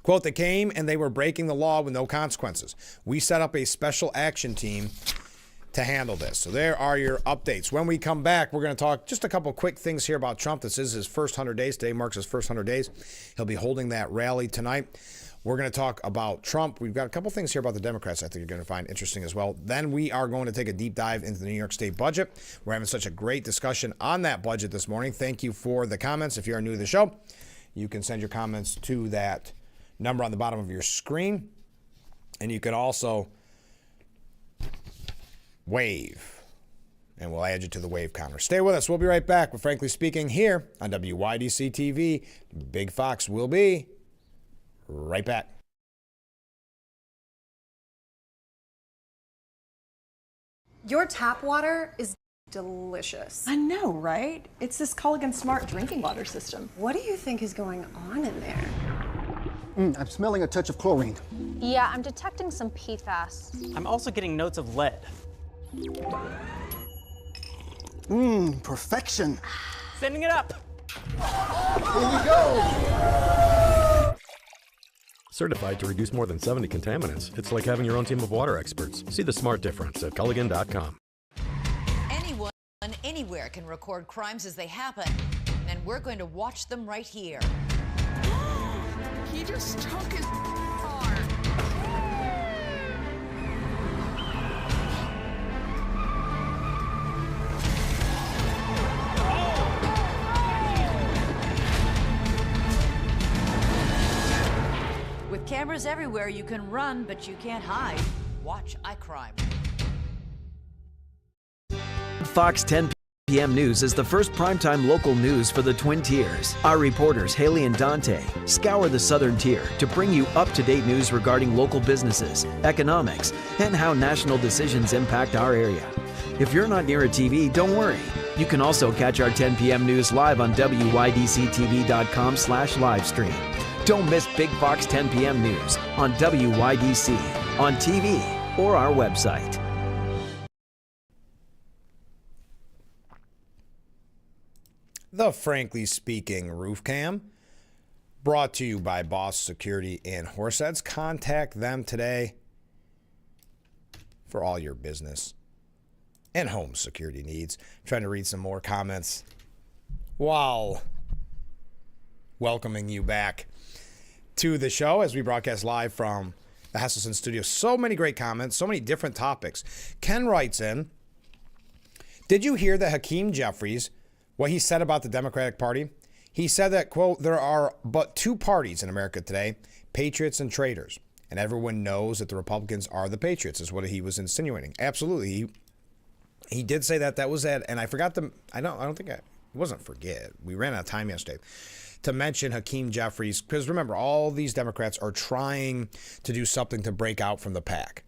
Quote, they came and they were breaking the law with no consequences. We set up a special action team to handle this. So there are your updates. When we come back, we're going to talk just a couple quick things here about Trump. This is his first 100 days. Today marks his first 100 days. He'll be holding that rally tonight. We're going to talk about Trump. We've got a couple things here about the Democrats I think you're going to find interesting as well. Then we are going to take a deep dive into the New York State budget. We're having such a great discussion on that budget this morning. Thank you for the comments. If you are new to the show, you can send your comments to that number on the bottom of your screen. And you can also wave, and we'll add you to the wave counter. Stay with us. We'll be right back with Frankly Speaking here on WYDC TV. Big Fox will be right back. Your tap water is delicious. I know, right? It's this Culligan Smart drinking water system. What do you think is going on in there? I'm smelling a touch of chlorine. Yeah, I'm detecting some PFAS. I'm also getting notes of lead. Perfection. Sending it up. Here we go. Certified to reduce more than 70 contaminants. It's like having your own team of water experts. See the smart difference at Culligan.com. Anyone, anywhere can record crimes as they happen, and we're going to watch them right here. He just took his car. With cameras everywhere, you can run, but you can't hide. Watch iCrime. Fox 10 p.m. News is the first primetime local news for the Twin Tiers. Our reporters, Haley and Dante, scour the southern tier to bring you up-to-date news regarding local businesses, economics, and how national decisions impact our area. If you're not near a TV, don't worry. You can also catch our 10 p.m. news live on WYDCTV.com/livestream. Don't miss Big Fox 10 p.m. news on WYDC, on TV, or our website. The Frankly Speaking Roof Cam, brought to you by Boss Security in Horseheads. Contact them today for all your business and home security needs. I'm trying to read some more comments while welcoming you back to the show as we broadcast live from the Hesselson studio. So many great comments, so many different topics. Ken writes in, did you hear that Hakeem Jeffries, what he said about the Democratic Party? He said that, quote, there are but two parties in America today, patriots and traitors. And everyone knows that the Republicans are the patriots, is what he was insinuating. Absolutely. He did say that. That was that. And I forgot it wasn't forget. We ran out of time yesterday to mention Hakeem Jeffries. Because remember, all these Democrats are trying to do something to break out from the pack.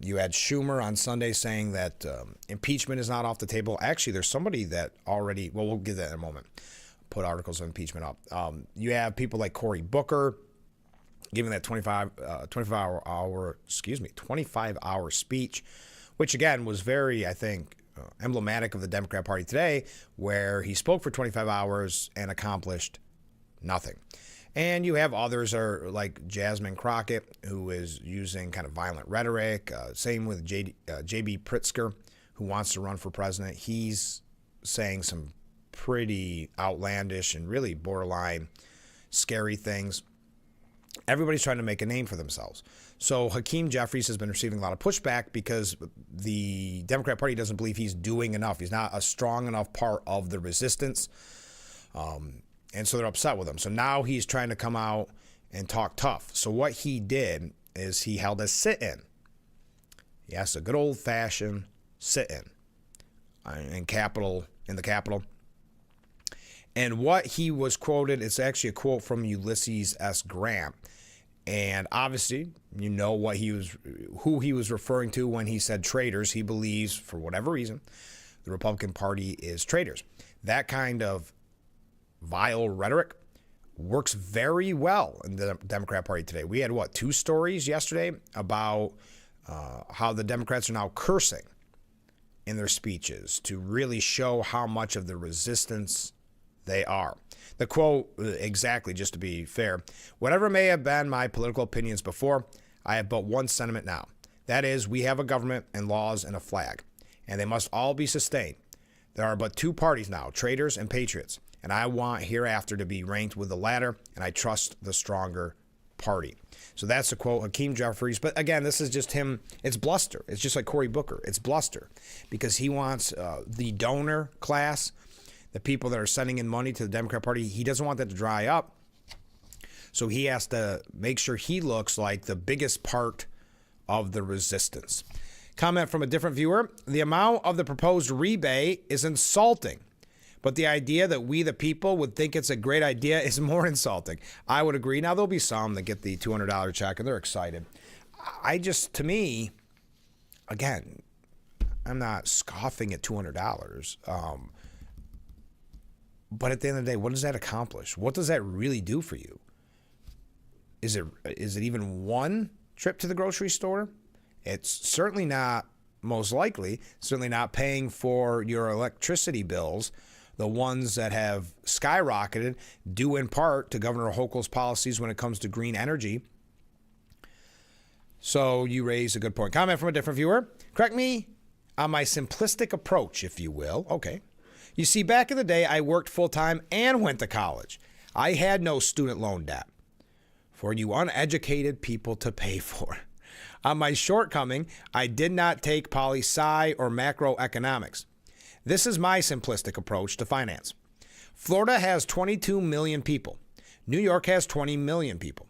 You had Schumer on Sunday saying that impeachment is not off the table. Actually, there's somebody that already, well, we'll get that in a moment, put articles of impeachment up. You have people like Cory Booker giving that 25-hour speech, which again was very, I think, emblematic of the Democrat Party today, where he spoke for 25 hours and accomplished nothing. And you have others are like Jasmine Crockett, who is using kind of violent rhetoric. Same with J.B. Pritzker, who wants to run for president. He's saying some pretty outlandish and really borderline scary things. Everybody's trying to make a name for themselves. So Hakeem Jeffries has been receiving a lot of pushback because the Democrat Party doesn't believe he's doing enough. He's not a strong enough part of the resistance. And so they're upset with him. So now he's trying to come out and talk tough. So what he did is he held a sit-in. Yes, a good old-fashioned sit-in in the Capitol. And what he was quoted, it's actually a quote from Ulysses S. Grant. And obviously, you know who he was referring to when he said traitors. He believes, for whatever reason, the Republican Party is traitors. That kind of vile rhetoric works very well in the Democrat Party today. We had, two stories yesterday about how the Democrats are now cursing in their speeches to really show how much of the resistance they are. The quote, exactly, just to be fair, whatever may have been my political opinions before, I have but one sentiment now. That is, we have a government and laws and a flag, and they must all be sustained. There are but two parties now, traitors and patriots. And I want hereafter to be ranked with the latter, and I trust the stronger party. So that's the quote, Hakeem Jeffries. But again, this is just him. It's bluster. It's just like Cory Booker. It's bluster because he wants the donor class, the people that are sending in money to the Democrat Party. He doesn't want that to dry up. So he has to make sure he looks like the biggest part of the resistance. Comment from a different viewer. The amount of the proposed rebate is insulting. But the idea that we, the people, would think it's a great idea is more insulting. I would agree. Now, there'll be some that get the $200 check and they're excited. To me, again, I'm not scoffing at $200. But at the end of the day, what does that accomplish? What does that really do for you? Is it even one trip to the grocery store? It's certainly not, most likely, certainly not paying for your electricity bills, the ones that have skyrocketed, due in part to Governor Hochul's policies when it comes to green energy. So you raise a good point. Comment from a different viewer. Correct me on my simplistic approach, if you will. Okay. You see, back in the day, I worked full-time and went to college. I had no student loan debt for you uneducated people to pay for. On my shortcoming, I did not take poli-sci or macroeconomics. This is my simplistic approach to finance. Florida has 22 million people. New York has 20 million people.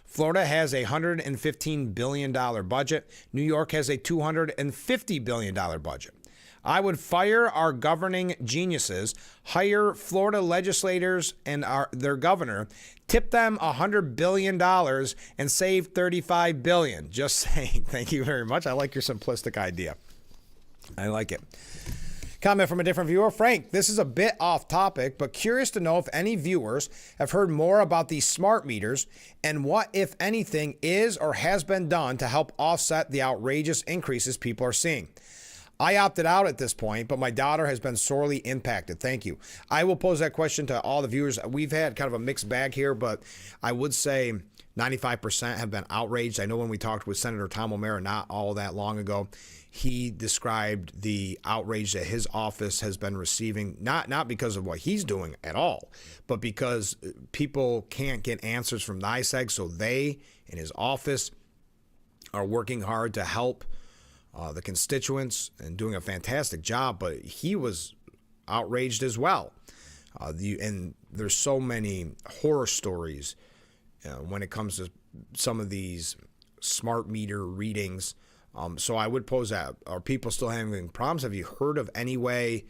Florida has a $115 billion budget. New York has a $250 billion budget. I would fire our governing geniuses, hire Florida legislators and their governor, tip them $100 billion and save $35 billion. Just saying. Thank you very much. I like your simplistic idea. I like it. Comment from a different viewer. Frank, this is a bit off topic, but curious to know if any viewers have heard more about these smart meters and what, if anything, is or has been done to help offset the outrageous increases people are seeing. I opted out at this point, but my daughter has been sorely impacted. Thank you. I will pose that question to all the viewers. We've had kind of a mixed bag here, but I would say 95% have been outraged. I know when we talked with Senator Tom O'Mara not all that long ago, he described the outrage that his office has been receiving, not because of what he's doing at all, but because people can't get answers from NYSEG, so they in his office are working hard to help the constituents and doing a fantastic job, but he was outraged as well. And there's so many horror stories when it comes to some of these smart meter readings. So I would pose that. Are people still having problems? Have you heard of any way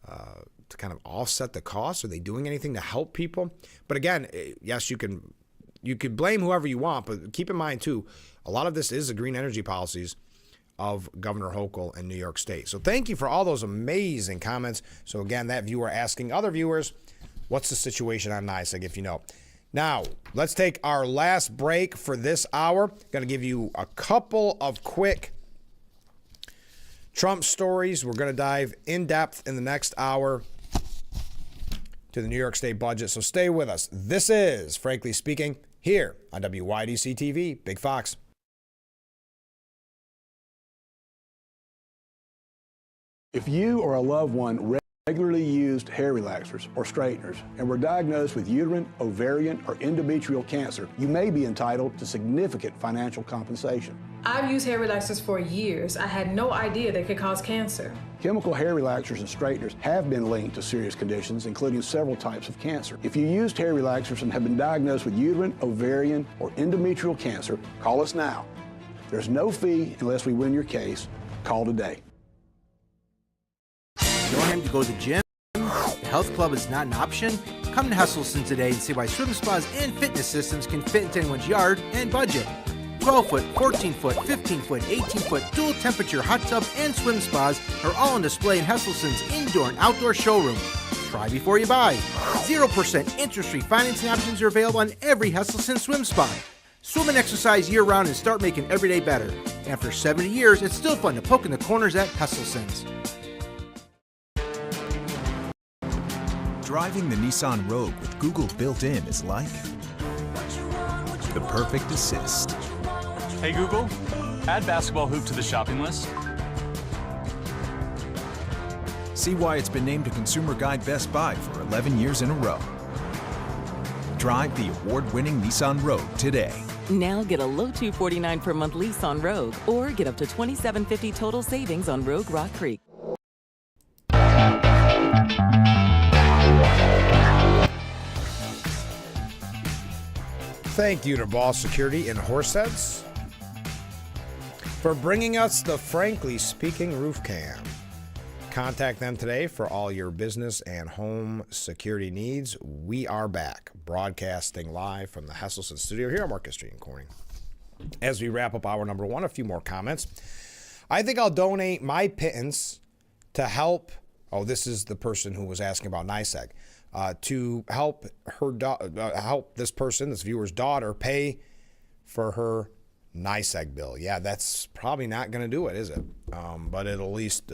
to kind of offset the cost? Are they doing anything to help people? But again, yes, you could blame whoever you want, but keep in mind too, a lot of this is the green energy policies of Governor Hochul in New York State. So thank you for all those amazing comments. So again, that viewer asking other viewers, what's the situation on NYSEG, if you know. Now, let's take our last break for this hour. Going to give you a couple of quick Trump stories. We're going to dive in depth in the next hour to the New York State budget. So stay with us. This is Frankly Speaking here on WYDC TV, Big Fox. If you or a loved one regularly used hair relaxers or straighteners and were diagnosed with uterine, ovarian, or endometrial cancer, you may be entitled to significant financial compensation. I've used hair relaxers for years. I had no idea they could cause cancer. Chemical hair relaxers and straighteners have been linked to serious conditions, including several types of cancer. If you used hair relaxers and have been diagnosed with uterine, ovarian, or endometrial cancer, call us now. There's no fee unless we win your case. Call today. Don't have to go to the gym? The health club is not an option? Come to Hesselson today and see why swim spas and fitness systems can fit into anyone's yard and budget. 12-foot, 14-foot, 15-foot, 18-foot dual temperature hot tub and swim spas are all on display in Hesselsen's indoor and outdoor showroom. Try before you buy. 0% interest-free financing options are available on every Hesselson swim spa. Swim and exercise year-round and start making every day better. After 70 years, it's still fun to poke in the corners at Hesselsen's. Driving the Nissan Rogue with Google built in is like the perfect assist. Hey Google, add basketball hoop to the shopping list. See why it's been named a Consumer Guide Best Buy for 11 years in a row. Drive the award-winning Nissan Rogue today. Now get a low $249 per month lease on Rogue, or get up to $2,750 total savings on Rogue Rock Creek. Thank you to Ball Security in Horseheads for bringing us the Frankly Speaking Roof Cam. Contact them today for all your business and home security needs. We are back, broadcasting live from the Hesselson studio here on Market Street in Corning. As we wrap up hour number one, a few more comments. I think I'll donate my pittance to help. Oh, this is the person who was asking about NYSEG. To help help this person, this viewer's daughter, pay for her NYSEG bill. Yeah, that's probably not going to do it, is it? But it'll at least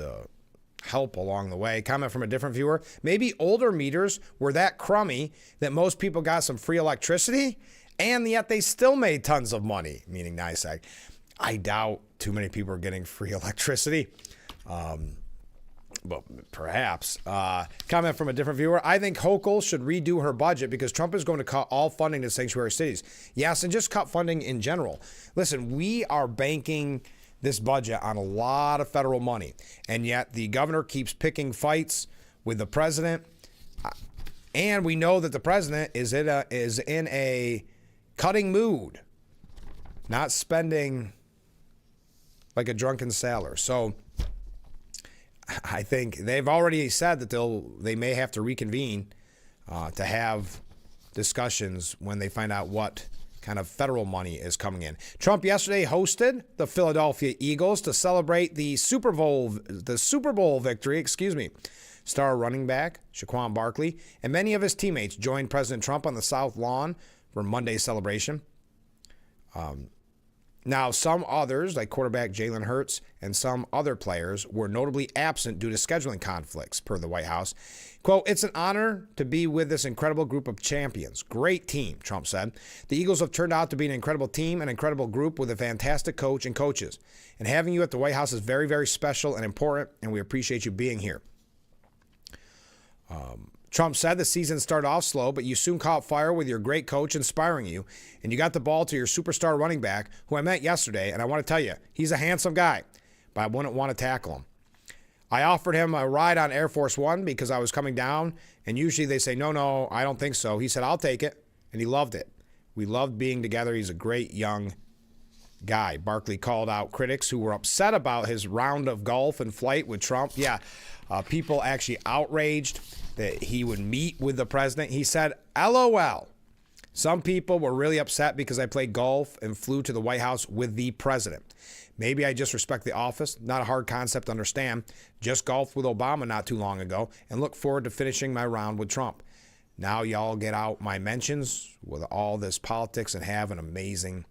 help along the way. Comment from a different viewer. Maybe older meters were that crummy that most people got some free electricity, and yet they still made tons of money, meaning NYSEG. I doubt too many people are getting free electricity. But perhaps. Comment from a different viewer. I think Hochul should redo her budget because Trump is going to cut all funding to sanctuary cities. Yes, and just cut funding in general. Listen, we are banking this budget on a lot of federal money, and yet the governor keeps picking fights with the president. And we know that the president is in a cutting mood, not spending like a drunken sailor. So I think they've already said that they may have to reconvene to have discussions when they find out what kind of federal money is coming in. Trump yesterday hosted the Philadelphia Eagles to celebrate the Super Bowl victory. Star running back Saquon Barkley and many of his teammates joined President Trump on the South Lawn for Monday's celebration. Now, some others, like quarterback Jalen Hurts and some other players, were notably absent due to scheduling conflicts, per the White House. Quote, "It's an honor to be with this incredible group of champions. Great team," Trump said. "The Eagles have turned out to be an incredible team, an incredible group with a fantastic coach and coaches. And having you at the White House is very, very special and important, and we appreciate you being here." Trump said the season started off slow, but you soon caught fire with your great coach inspiring you, and you got the ball to your superstar running back, who I met yesterday, and I want to tell you, he's a handsome guy, but I wouldn't want to tackle him. I offered him a ride on Air Force One because I was coming down, and usually they say, no, I don't think so. He said, I'll take it, and he loved it. We loved being together. He's a great young guy. Barkley called out critics who were upset about his round of golf and flight with Trump. Yeah, people actually outraged that he would meet with the president. He said, LOL. Some people were really upset because I played golf and flew to the White House with the president. Maybe I just respect the office. Not a hard concept to understand. Just golfed with Obama not too long ago and look forward to finishing my round with Trump. Now y'all get out my mentions with all this politics and have an amazing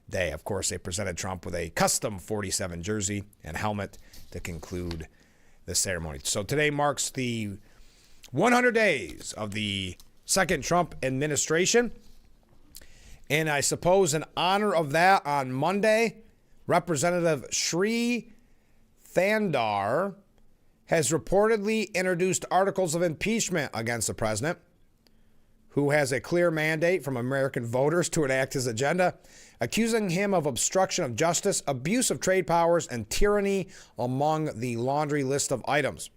day. Of course, they presented Trump with a custom 47 jersey and helmet to conclude the ceremony. So today marks the 100 days of the second Trump administration. And I suppose in honor of that, on Monday, Representative Sri Thandar has reportedly introduced articles of impeachment against the president, who has a clear mandate from American voters to enact his agenda, accusing him of obstruction of justice, abuse of trade powers, and tyranny among the laundry list of items.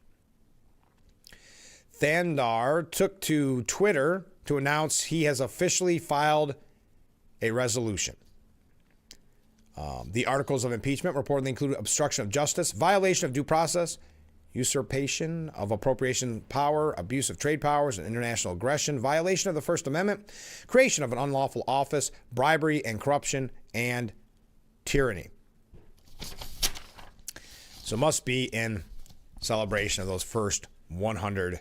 Thandar took to Twitter to announce he has officially filed a resolution. The articles of impeachment reportedly include obstruction of justice, violation of due process, usurpation of appropriation power, abuse of trade powers, and international aggression, violation of the First Amendment, creation of an unlawful office, bribery and corruption, and tyranny. So must be in celebration of those first 100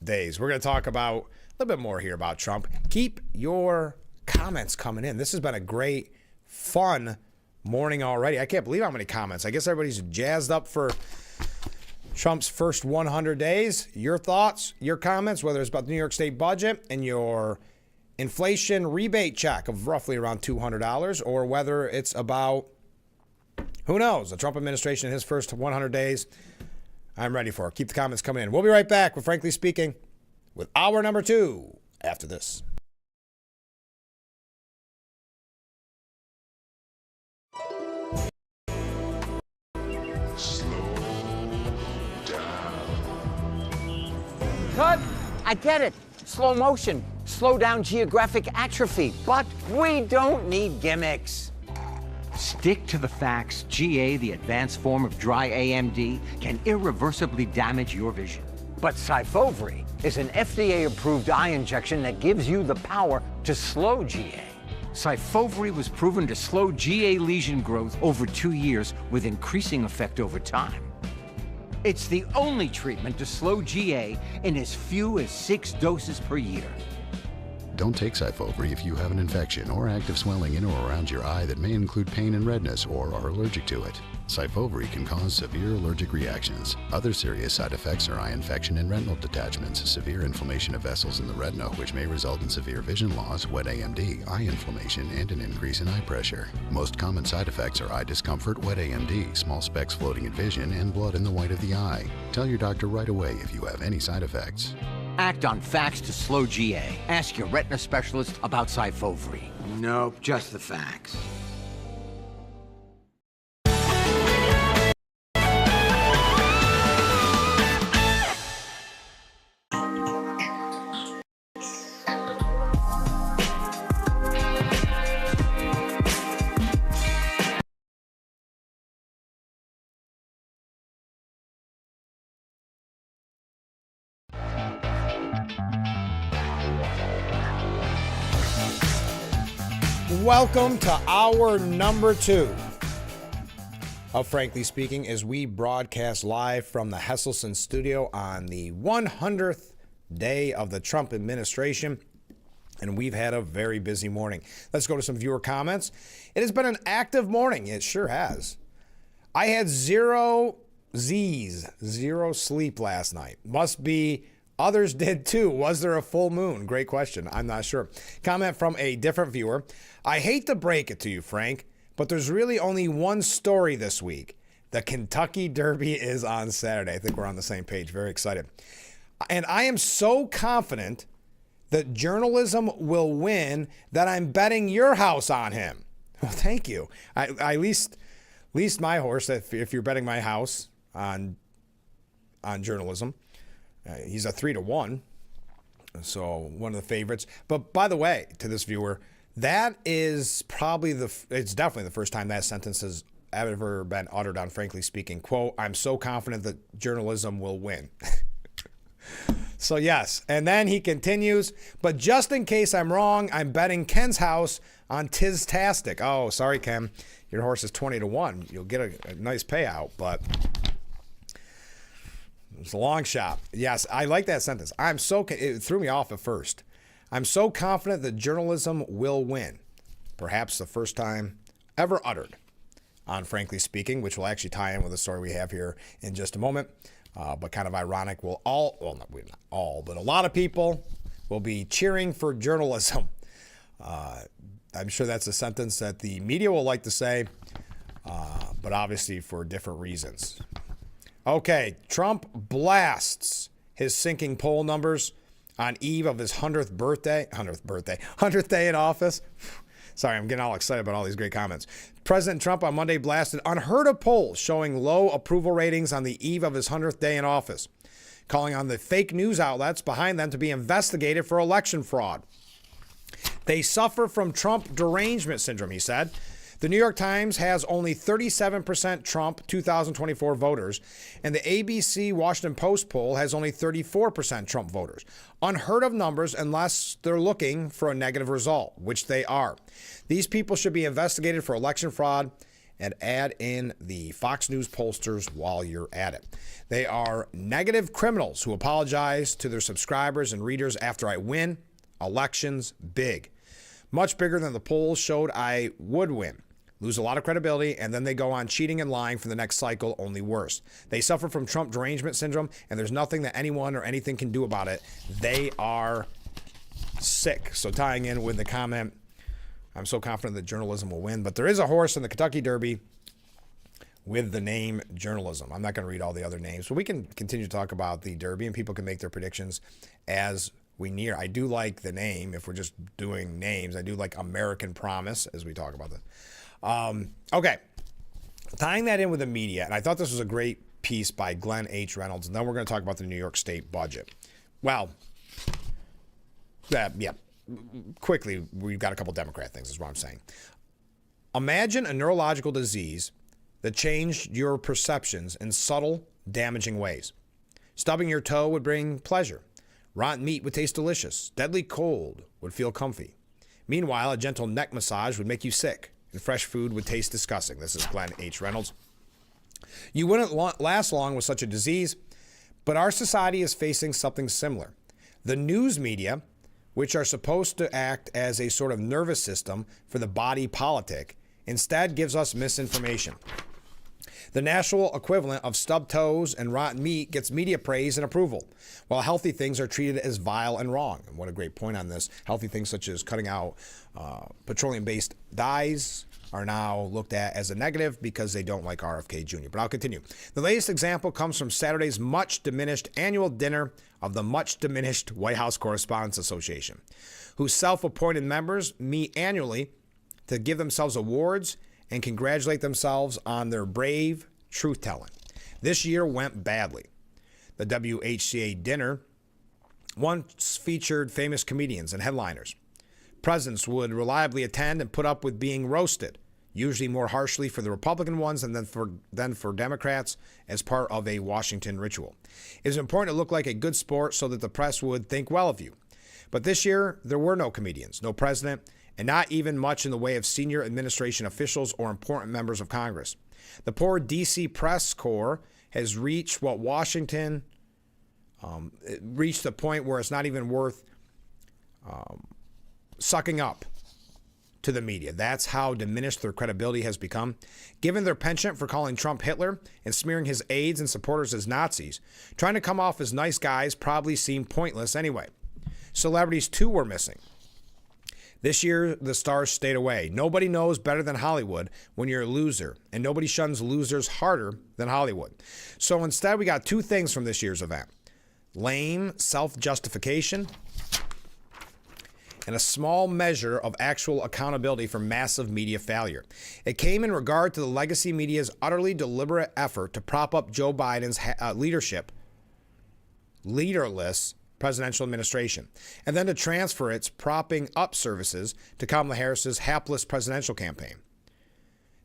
days. We're going to talk about a little bit more here about Trump. Keep your comments coming in. This has been a great, fun morning already. I can't believe how many comments. I guess everybody's jazzed up for Trump's first 100 days. Your thoughts, your comments, whether it's about the New York State budget and your inflation rebate check of roughly around $200, or whether it's about, who knows, the Trump administration in his first 100 days. I'm ready for it. Keep the comments coming in. We'll be right back with Frankly Speaking with hour number 2 after this. Cut! I get it. Slow motion. Slow down geographic atrophy. But we don't need gimmicks. Stick to the facts. GA, the advanced form of dry AMD, can irreversibly damage your vision. But Syfovre is an FDA-approved eye injection that gives you the power to slow GA. Syfovre was proven to slow GA lesion growth over 2 years with increasing effect over time. It's the only treatment to slow GA in as few as 6 doses per year. Don't take Syfovre if you have an infection or active swelling in or around your eye that may include pain and redness or are allergic to it. Syfovre can cause severe allergic reactions. Other serious side effects are eye infection and retinal detachments, severe inflammation of vessels in the retina, which may result in severe vision loss, wet AMD, eye inflammation, and an increase in eye pressure. Most common side effects are eye discomfort, wet AMD, small specks floating in vision, and blood in the white of the eye. Tell your doctor right away if you have any side effects. Act on facts to slow GA. Ask your retina specialist about Syfovre. Nope, just the facts. Welcome to hour number 2 of Frankly Speaking, as we broadcast live from the Hesselson studio on the 100th day of the Trump administration. And we've had a very busy morning. Let's go to some viewer comments. It has been an active morning. It sure has. I had zero sleep last night. Must be others did too. Was there a full moon? Great question. I'm not sure. Comment from a different viewer. I hate to break it to you, Frank, but there's really only one story this week. The Kentucky Derby is on Saturday. I think we're on the same page. Very excited. And I am so confident that journalism will win that I'm betting your house on him. Well, thank you. I at least my horse, if you're betting my house on journalism, he's a 3-1. So one of the favorites. But by the way, to this viewer, that is probably it's definitely the first time that sentence has ever been uttered on Frankly Speaking. Quote, I'm so confident that journalism will win. So yes, and then he continues, but just in case I'm wrong, I'm betting Ken's house on Tiz-tastic. Oh, sorry, Ken. Your horse is 20-1. You'll get a nice payout, but it's a long shot. Yes, I like that sentence. It threw me off at first. I'm so confident that journalism will win. Perhaps the first time ever uttered on Frankly Speaking, which will actually tie in with the story we have here in just a moment. But kind of ironic, not all, but a lot of people will be cheering for journalism. I'm sure that's a sentence that the media will like to say, but obviously for different reasons. Okay, Trump blasts his sinking poll numbers on eve of his 100th day in office. Sorry, I'm getting all excited about all these great comments. President Trump on Monday blasted unheard of polls showing low approval ratings on the eve of his 100th day in office, calling on the fake news outlets behind them to be investigated for election fraud. They suffer from Trump derangement syndrome, he said. The New York Times has only 37% Trump 2024 voters, and the ABC Washington Post poll has only 34% Trump voters. Unheard of numbers unless they're looking for a negative result, which they are. These people should be investigated for election fraud, and add in the Fox News pollsters while you're at it. They are negative criminals who apologize to their subscribers and readers after I win. Elections big. Much bigger than the polls showed I would win. Lose a lot of credibility, and then they go on cheating and lying for the next cycle, only worse. They suffer from Trump derangement syndrome, and there's nothing that anyone or anything can do about it. They are sick. So tying in with the comment, I'm so confident that journalism will win. But there is a horse in the Kentucky Derby with the name journalism. I'm not going to read all the other names, but we can continue to talk about the Derby, and people can make their predictions as we near. I do like the name, if we're just doing names. I do like American Promise as we talk about this. Okay, tying that in with the media, and I thought this was a great piece by Glenn H. Reynolds, and then we're going to talk about the New York State budget. Well, quickly, we've got a couple Democrat things, is what I'm saying. Imagine a neurological disease that changed your perceptions in subtle, damaging ways. Stubbing your toe would bring pleasure. Rotten meat would taste delicious. Deadly cold would feel comfy. Meanwhile, a gentle neck massage would make you sick, and fresh food would taste disgusting. This is Glenn H. Reynolds. You wouldn't last long with such a disease, but our society is facing something similar. The news media, which are supposed to act as a sort of nervous system for the body politic, instead gives us misinformation. The national equivalent of stubbed toes and rotten meat gets media praise and approval, while healthy things are treated as vile and wrong. And what a great point on this. Healthy things such as cutting out petroleum-based dyes are now looked at as a negative because they don't like RFK Jr. But I'll continue. The latest example comes from Saturday's much-diminished annual dinner of the much-diminished White House Correspondents Association, whose self-appointed members meet annually to give themselves awards and congratulate themselves on their brave truth-telling. This year went badly. The WHCA dinner once featured famous comedians and headliners. Presidents would reliably attend and put up with being roasted, usually more harshly for the Republican ones than for Democrats, as part of a Washington ritual. It was important to look like a good sport so that the press would think well of you. But this year, there were no comedians, no president, and not even much in the way of senior administration officials or important members of Congress. The poor D.C. press corps has reached what Washington reached the point where it's not even worth sucking up to the media. That's how diminished their credibility has become. Given their penchant for calling Trump Hitler and smearing his aides and supporters as Nazis, trying to come off as nice guys probably seemed pointless anyway. Celebrities, too, were missing. This year, the stars stayed away. Nobody knows better than Hollywood when you're a loser, and nobody shuns losers harder than Hollywood. So instead, we got two things from this year's event: lame self-justification and a small measure of actual accountability for massive media failure. It came in regard to the legacy media's utterly deliberate effort to prop up Joe Biden's leaderless presidential administration, and then to transfer its propping up services to Kamala Harris's hapless presidential campaign.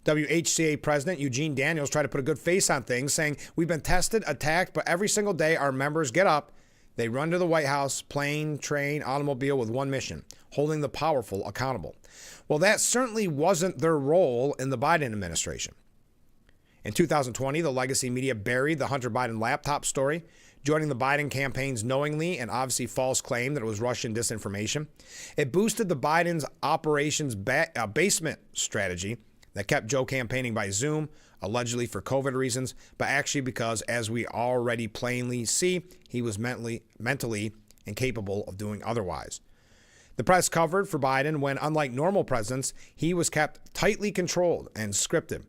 WHCA President Eugene Daniels tried to put a good face on things, saying, "We've been tested, attacked, but every single day our members get up, they run to the White House, plane, train, automobile with one mission: holding the powerful accountable." Well, that certainly wasn't their role in the Biden administration. In 2020, the legacy media buried the Hunter Biden laptop story, joining the Biden campaign's knowingly and obviously false claim that it was Russian disinformation. It boosted the Biden's operations basement strategy that kept Joe campaigning by Zoom, allegedly for COVID reasons, but actually because, as we already plainly see, he was mentally incapable of doing otherwise. The press covered for Biden when, unlike normal presidents, he was kept tightly controlled and scripted.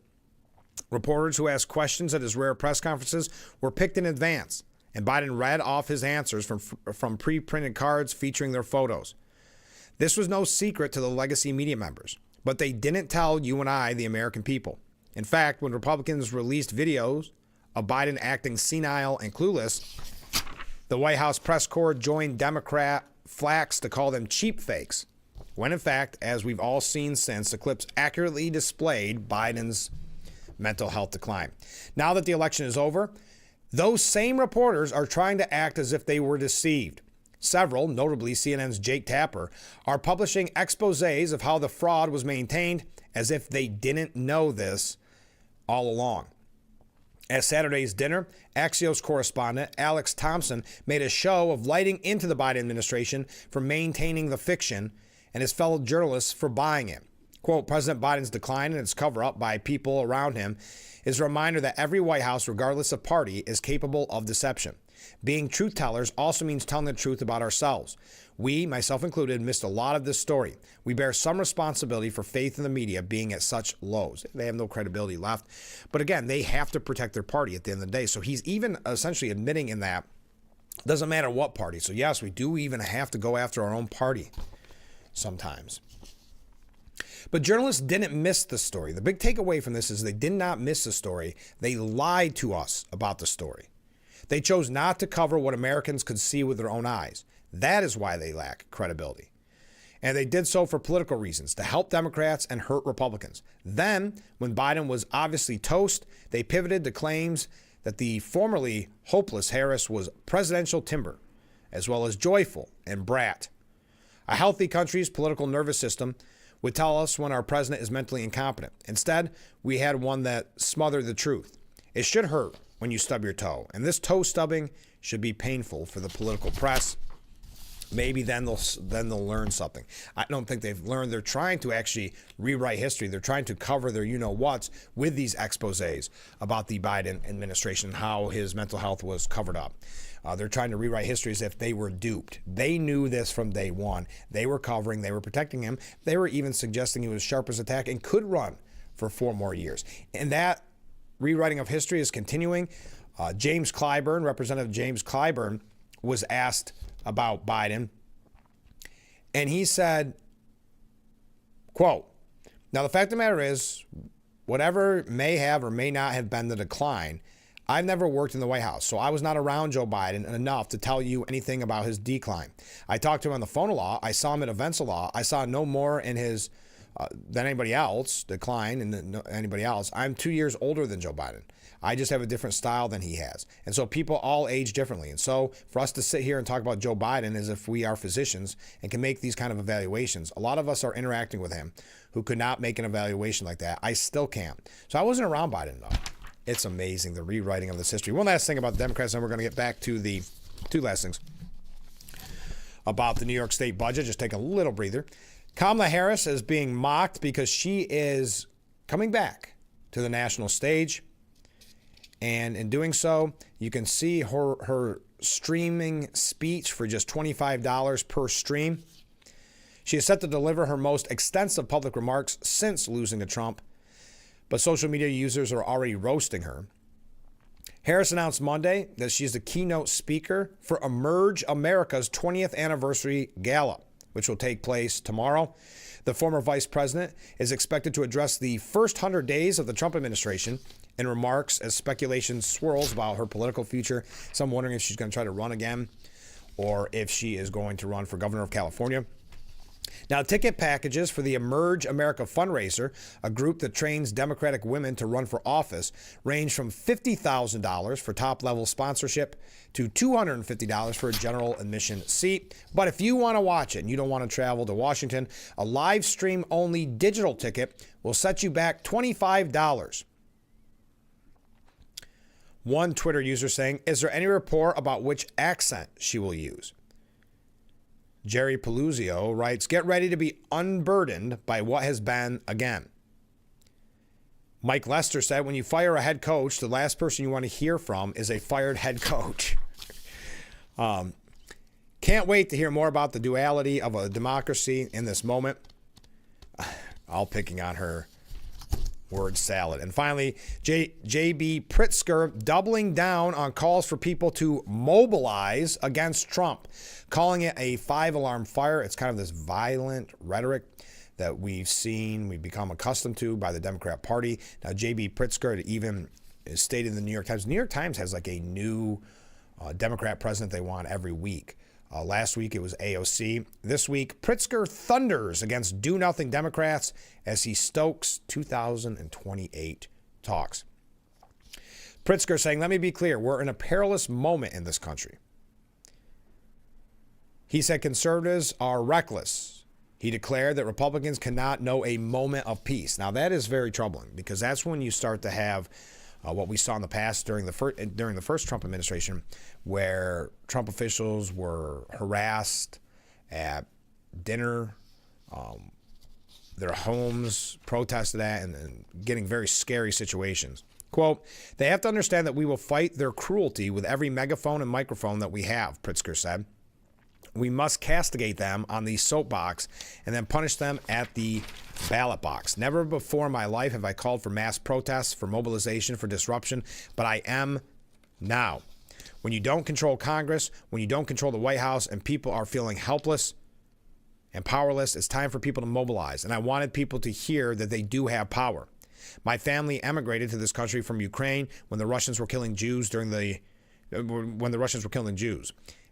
Reporters who asked questions at his rare press conferences were picked in advance, and Biden read off his answers from pre-printed cards featuring their photos. This was no secret to the legacy media members, but they didn't tell you and I, the American people. In fact, when Republicans released videos of Biden acting senile and clueless, the White House press corps joined Democrat flacks to call them cheap fakes, when in fact, as we've all seen since, the clips accurately displayed Biden's mental health decline. Now that the election is over, those same reporters are trying to act as if they were deceived. Several, notably CNN's Jake Tapper, are publishing exposés of how the fraud was maintained as if they didn't know this all along. At Saturday's dinner, Axios correspondent Alex Thompson made a show of lighting into the Biden administration for maintaining the fiction and his fellow journalists for buying it. Quote, President Biden's decline and its cover-up by people around him is a reminder that every White House, regardless of party, is capable of deception. Being truth tellers also means telling the truth about ourselves. We, myself included, missed a lot of this story. We bear some responsibility for faith in the media being at such lows. They have no credibility left. But again, they have to protect their party at the end of the day. So he's even essentially admitting in that it doesn't matter what party. So yes, we do even have to go after our own party sometimes. But journalists didn't miss the story. The big takeaway from this is they did not miss the story. They lied to us about the story. They chose not to cover what Americans could see with their own eyes. That is why they lack credibility. And they did so for political reasons, to help Democrats and hurt Republicans. Then, when Biden was obviously toast, they pivoted to claims that the formerly hopeless Harris was presidential timber, as well as joyful and brat. A healthy country's political nervous system would tell us when our president is mentally incompetent. Instead, we had one that smothered the truth. It should hurt when you stub your toe, and this toe stubbing should be painful for the political press. Maybe then they'll learn something. I don't think they've learned. They're trying to actually rewrite history. They're trying to cover their you-know-whats with these exposés about the Biden administration and how his mental health was covered up. They're trying to rewrite history as if they were duped. They knew this from day one. They were covering. They were protecting him. They were even suggesting he was sharp as a tack and could run for 4 more years. And that rewriting of history is continuing. James Clyburn, Representative James Clyburn, was asked about Biden, and he said, quote, "Now the fact of the matter is, whatever may have or may not have been the decline, I've never worked in the White House, so I was not around Joe Biden enough to tell you anything about his decline. I talked to him on the phone a lot. I saw him at events a lot. I saw no more in his than anybody else, decline and anybody else. I'm 2 years older than Joe Biden. I just have a different style than he has. And so people all age differently. And so for us to sit here and talk about Joe Biden as if we are physicians and can make these kind of evaluations, a lot of us are interacting with him who could not make an evaluation like that. I still can't. So I wasn't around Biden enough. It's amazing, the rewriting of this history. One last thing about the Democrats, and we're going to get back to the 2 last things about the New York State budget. Just take a little breather. Kamala Harris is being mocked because she is coming back to the national stage. And in doing so, you can see her streaming speech for just $25 per stream. She is set to deliver her most extensive public remarks since losing to Trump, but social media users are already roasting her. Harris announced Monday that she's the keynote speaker for Emerge America's 20th anniversary gala, which will take place tomorrow. The former vice president is expected to address the first 100 days of the Trump administration in remarks as speculation swirls about her political future. Some wondering if she's going to try to run again or if she is going to run for governor of California. Now, ticket packages for the Emerge America fundraiser, a group that trains Democratic women to run for office, range from $50,000 for top-level sponsorship to $250 for a general admission seat. But if you want to watch it and you don't want to travel to Washington, a live stream-only digital ticket will set you back $25. One Twitter user saying, "Is there any report about which accent she will use?" Jerry Peluzio writes, "Get ready to be unburdened by what has been again." Mike Lester said, "When you fire a head coach, the last person you want to hear from is a fired head coach." Can't wait to hear more about the duality of a democracy in this moment. All picking on her word salad. And finally, J.B. Pritzker doubling down on calls for people to mobilize against Trump, calling it a 5-alarm fire. It's kind of this violent rhetoric that we've become accustomed to by the Democrat Party. Now, J.B. Pritzker even stated in the New York Times. The New York Times has like a new Democrat president they want every week. Last week, it was AOC. This week, Pritzker thunders against do-nothing Democrats as he stokes 2028 talks. Pritzker saying, "Let me be clear, we're in a perilous moment in this country." He said conservatives are reckless. He declared that Republicans cannot know a moment of peace. Now, that is very troubling because that's when you start to have what we saw in the past during the first Trump administration, where Trump officials were harassed at dinner, their homes, protested at, and getting very scary situations. Quote, "They have to understand that we will fight their cruelty with every megaphone and microphone that we have," Pritzker said. "We must castigate them on the soapbox and then punish them at the ballot box. Never before in my life have I called for mass protests, for mobilization, for disruption, but I am now. When you don't control Congress, when you don't control the White House, and people are feeling helpless and powerless, it's time for people to mobilize. And I wanted people to hear that they do have power. My family emigrated to this country from Ukraine when the Russians were killing Jews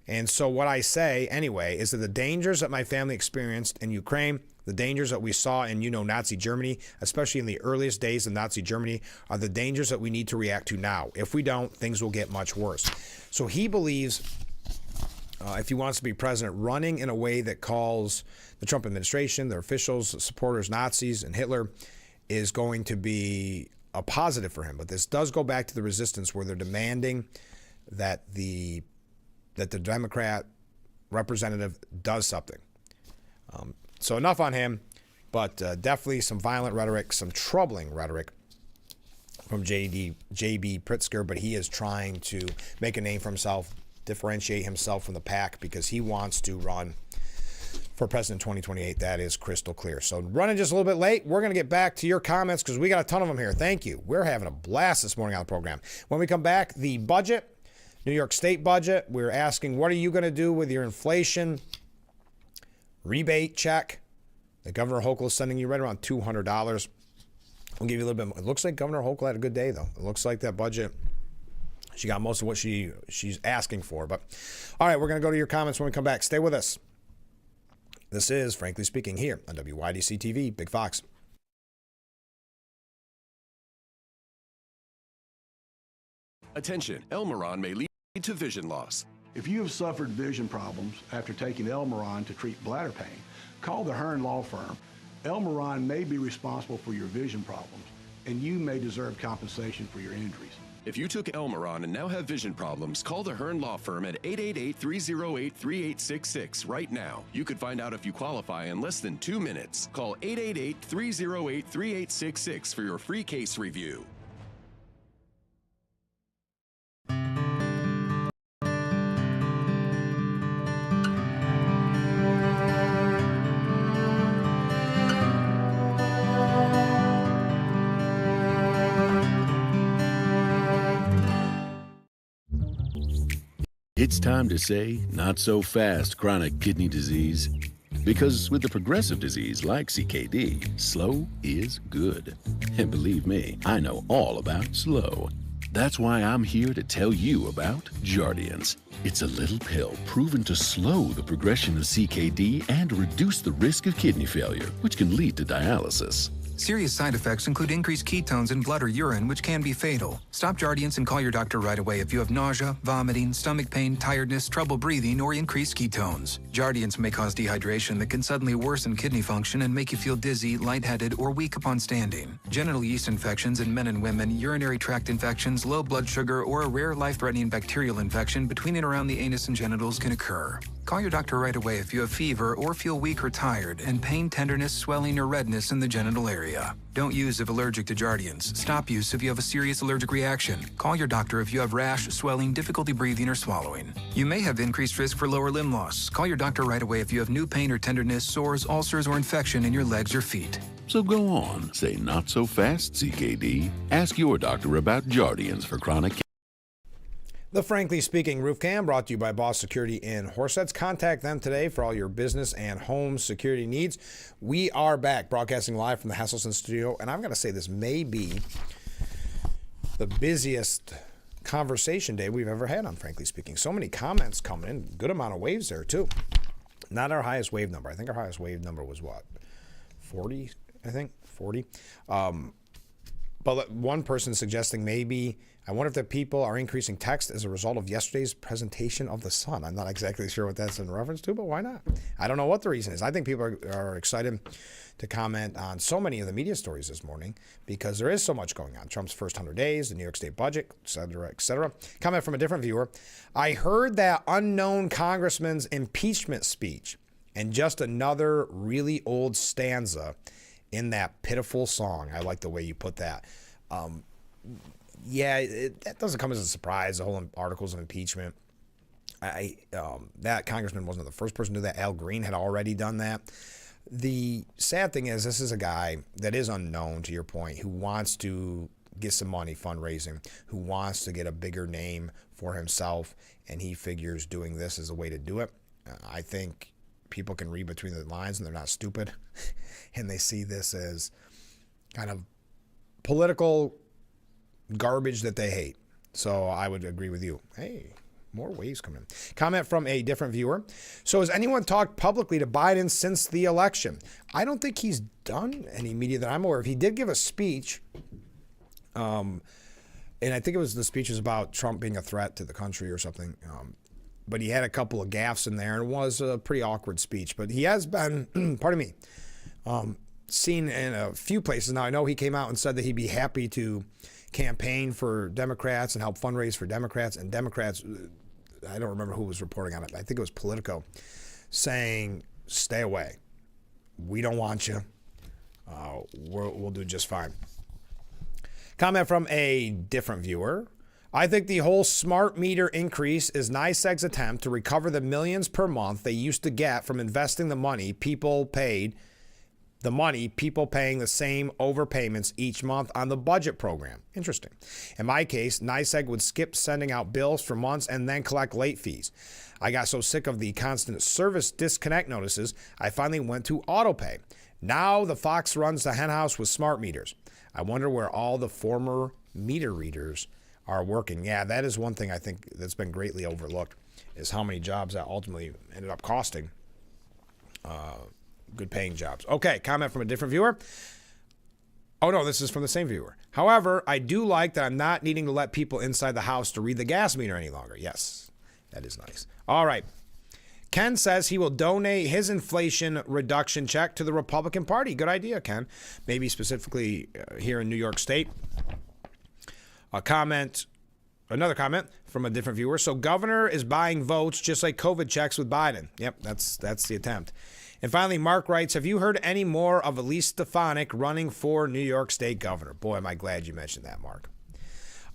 And so what I say, anyway, is that the dangers that my family experienced in Ukraine, the dangers that we saw in, Nazi Germany, especially in the earliest days of Nazi Germany, are the dangers that we need to react to now. If we don't, things will get much worse." So he believes if he wants to be president, running in a way that calls the Trump administration, their officials, supporters, Nazis, and Hitler is going to be a positive for him. But this does go back to the resistance where they're demanding that the Democrat representative does something. So enough on him, but definitely some violent rhetoric, some troubling rhetoric from J.B. Pritzker, but he is trying to make a name for himself, differentiate himself from the pack because he wants to run for president 2028. That is crystal clear. So running just a little bit late. We're going to get back to your comments because we got a ton of them here. Thank you. We're having a blast this morning on the program. When we come back, the budget, New York State budget, we're asking, what are you going to do with your inflation rebate check that Governor Hochul is sending you right around $200? We'll give you a little bit more. It looks like Governor Hochul had a good day, though. It looks like that budget, she got most of what she's asking for. But all right, we're going to go to your comments when we come back. Stay with us. This is Frankly Speaking here on WYDC TV, Big Fox. Attention, Elmeron may lead to vision loss. If you have suffered vision problems after taking Elmeron to treat bladder pain, call the Hearn Law Firm. Elmeron may be responsible for your vision problems, and you may deserve compensation for your injuries. If you took Elmeron and now have vision problems, call the Hearn Law Firm at 888-308-3866 right now. You could find out if you qualify in less than 2 minutes. Call 888-308-3866 for your free case review. It's time to say, not so fast, chronic kidney disease. Because with a progressive disease like CKD, slow is good. And believe me, I know all about slow. That's why I'm here to tell you about Jardiance. It's a little pill proven to slow the progression of CKD and reduce the risk of kidney failure, which can lead to dialysis. Serious side effects include increased ketones in blood or urine, which can be fatal. Stop Jardiance and call your doctor right away if you have nausea, vomiting, stomach pain, tiredness, trouble breathing, or increased ketones. Jardiance may cause dehydration that can suddenly worsen kidney function and make you feel dizzy, lightheaded, or weak upon standing. Genital yeast infections in men and women, urinary tract infections, low blood sugar, or a rare life-threatening bacterial infection between and around the anus and genitals can occur. Call your doctor right away if you have fever or feel weak or tired and pain, tenderness, swelling, or redness in the genital area. Don't use if allergic to Jardiance. Stop use if you have a serious allergic reaction. Call your doctor if you have rash, swelling, difficulty breathing, or swallowing. You may have increased risk for lower limb loss. Call your doctor right away if you have new pain or tenderness, sores, ulcers, or infection in your legs or feet. So go on, say not so fast, CKD. Ask your doctor about Jardiance for chronic. The Frankly Speaking Roof Cam brought to you by Boss Security in Horseheads. Contact them today for all your business and home security needs. We are back broadcasting live from the Hasselson studio, and I'm going to say this may be the busiest conversation day we've ever had on Frankly Speaking. So many comments coming in, good amount of waves there too. Not our highest wave number. I think our highest wave number was what? 40, I think, 40. But one person suggesting maybe, I wonder if the people are increasing text as a result of yesterday's presentation of the sun. I'm not exactly sure what that's in reference to, but why not? I don't know what the reason is. I think people are excited to comment on so many of the media stories this morning because there is so much going on. Trump's first 100 days, the New York State budget, et cetera, et cetera. Comment from a different viewer. I heard that unknown congressman's impeachment speech and just another really old stanza in that pitiful song. I like the way you put that. That doesn't come as a surprise, the whole articles of impeachment. That congressman wasn't the first person to do that. Al Green had already done that. The sad thing is, this is a guy that is unknown, to your point, who wants to get some money fundraising, who wants to get a bigger name for himself, and he figures doing this is a way to do it. I think people can read between the lines, and they're not stupid, and they see this as kind of political garbage that they hate. So I would agree with you. Hey, more waves coming in. Comment from a different viewer. So has anyone talked publicly to Biden since the election? I don't think he's done any media that I'm aware of. He did give a speech, and I think it was the speech was about Trump being a threat to the country or something. but he had a couple of gaffes in there, and it was a pretty awkward speech. But he has been, pardon me, seen in a few places. Now, I know he came out and said that he'd be happy to campaign for Democrats and help fundraise for Democrats. And Democrats, I don't remember who was reporting on it. I think it was Politico, saying, stay away. We don't want you. We'll do just fine. Comment from a different viewer. I think the whole smart meter increase is NYSEG's attempt to recover the millions per month they used to get from investing the money people paying the same overpayments each month on the budget program. Interesting. In my case, NYSEG would skip sending out bills for months and then collect late fees. I got so sick of the constant service disconnect notices, I finally went to autopay. Now the fox runs the henhouse with smart meters. I wonder where all the former meter readers are working. Yeah, that is one thing I think that's been greatly overlooked, is how many jobs that ultimately ended up costing. Good paying jobs. Okay, comment from a different viewer. Oh no, this is from the same viewer. However, I do like that I'm not needing to let people inside the house to read the gas meter any longer. Yes, that is nice. All right. Ken says he will donate his inflation reduction check to the Republican Party. Good idea, Ken. Maybe specifically here in New York State. Another comment from a different viewer. So governor is buying votes just like COVID checks with Biden. Yep, that's the attempt. And finally, Mark writes, have you heard any more of Elise Stefanik running for New York State governor? Boy, am I glad you mentioned that, Mark.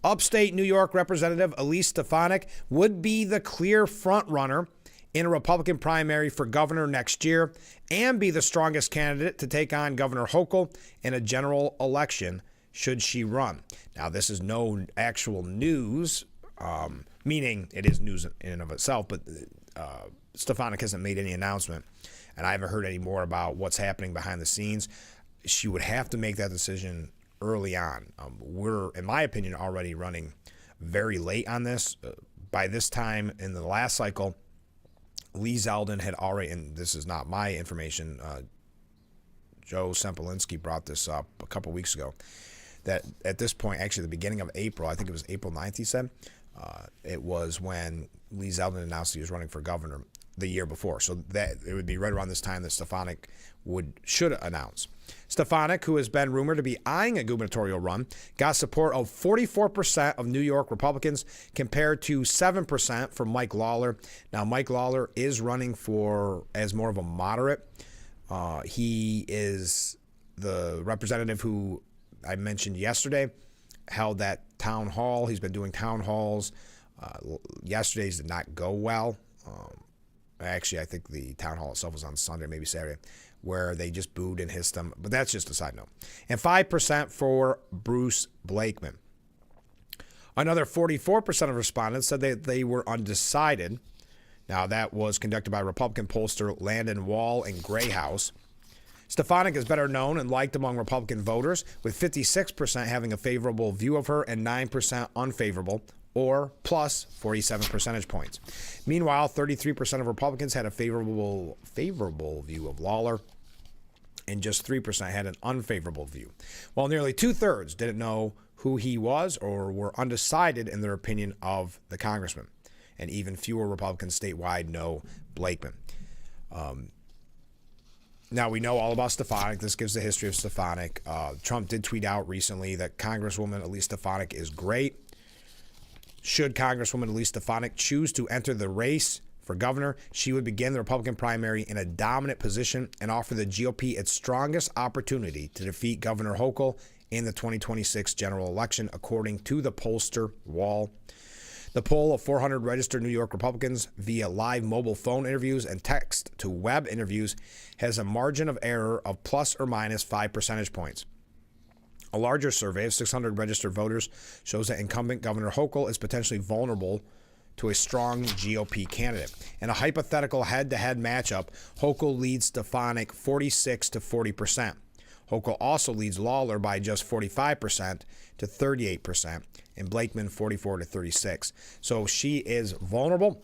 Upstate New York Representative Elise Stefanik would be the clear front runner in a Republican primary for governor next year and be the strongest candidate to take on Governor Hochul in a general election should she run. Now, this is no actual news, meaning it is news in and of itself, but Stefanik hasn't made any announcement, and I haven't heard any more about what's happening behind the scenes. She would have to make that decision early on. We're, in my opinion, already running very late on this. By this time in the last cycle, Lee Zeldin had already, and this is not my information, Joe Sempolinski brought this up a couple weeks ago, that at this point, actually the beginning of April, I think it was April 9th, he said, it was when Lee Zeldin announced he was running for governor the year before. So that it would be right around this time that Stefanik should announce. Stefanik, who has been rumored to be eyeing a gubernatorial run, got support of 44% of New York Republicans compared to 7% for Mike Lawler. Now, Mike Lawler is running as more of a moderate. He is the representative who I mentioned yesterday, held that town hall. He's been doing town halls. Yesterday's did not go well. Actually, I think the town hall itself was on Sunday, maybe Saturday, where they just booed and hissed him. But that's just a side note. And 5% for Bruce Blakeman. Another 44% of respondents said that they were undecided. Now, that was conducted by Republican pollster Landon Wall and Gray House. Stefanik is better known and liked among Republican voters, with 56% having a favorable view of her and 9% unfavorable, or plus 47 percentage points. Meanwhile, 33% of Republicans had a favorable view of Lawler, and just 3% had an unfavorable view, while nearly two-thirds didn't know who he was or were undecided in their opinion of the congressman, and even fewer Republicans statewide know Blakeman. Now, we know all about Stefanik. This gives the history of Stefanik. Trump did tweet out recently that Congresswoman Elise Stefanik is great. Should Congresswoman Elise Stefanik choose to enter the race for governor, she would begin the Republican primary in a dominant position and offer the GOP its strongest opportunity to defeat Governor Hochul in the 2026 general election, according to the pollster Wall. The poll of 400 registered New York Republicans via live mobile phone interviews and text-to-web interviews has a margin of error of plus or minus 5 percentage points. A larger survey of 600 registered voters shows that incumbent Governor Hochul is potentially vulnerable to a strong GOP candidate. In a hypothetical head-to-head matchup, Hochul leads Stefanik 46 to 40%. Hochul also leads Lawler by just 45% to 38%, and Blakeman 44 to 36. So she is vulnerable.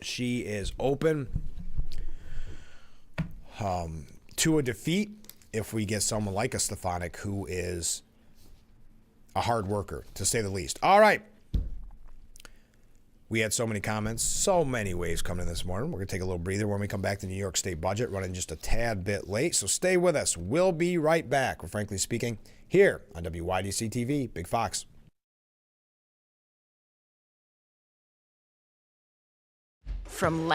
She is open to a defeat if we get someone like a Stefanik who is a hard worker, to say the least. All right. We had so many comments, so many waves coming in this morning. We're going to take a little breather when we come back to New York State budget, running just a tad bit late. So stay with us. We'll be right back with Frankly Speaking here on WYDC TV, Big Fox. From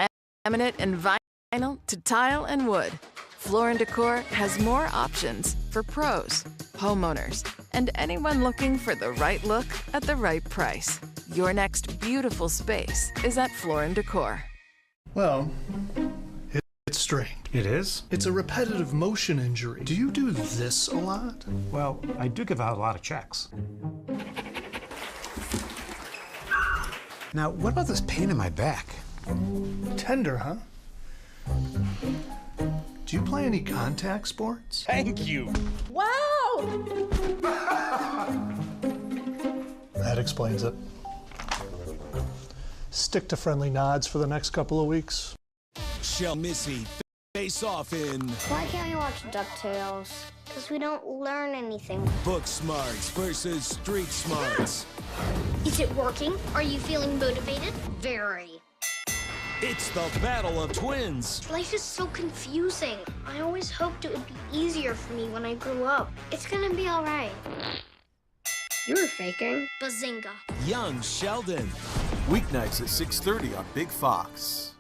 laminate and vinyl to tile and wood, Floor & Decor has more options for pros, homeowners, and anyone looking for the right look at the right price. Your next beautiful space is at Floor & Decor. Well, it's strained. It is? It's a repetitive motion injury. Do you do this a lot? Well, I do give out a lot of checks. Now, what about this pain in my back? Tender, huh? Do you play any contact sports? Thank you. Wow! That explains it. Stick to friendly nods for the next couple of weeks. Shall Missy face off in Why can't we watch DuckTales? Because we don't learn anything. Book Smarts versus Street Smarts? Is it working? Are you feeling motivated? Very. It's the battle of twins. Life is so confusing. I always hoped it would be easier for me when I grew up. It's gonna be all right. You were faking. Bazinga. Young Sheldon. Weeknights at 6:30 on Big Fox.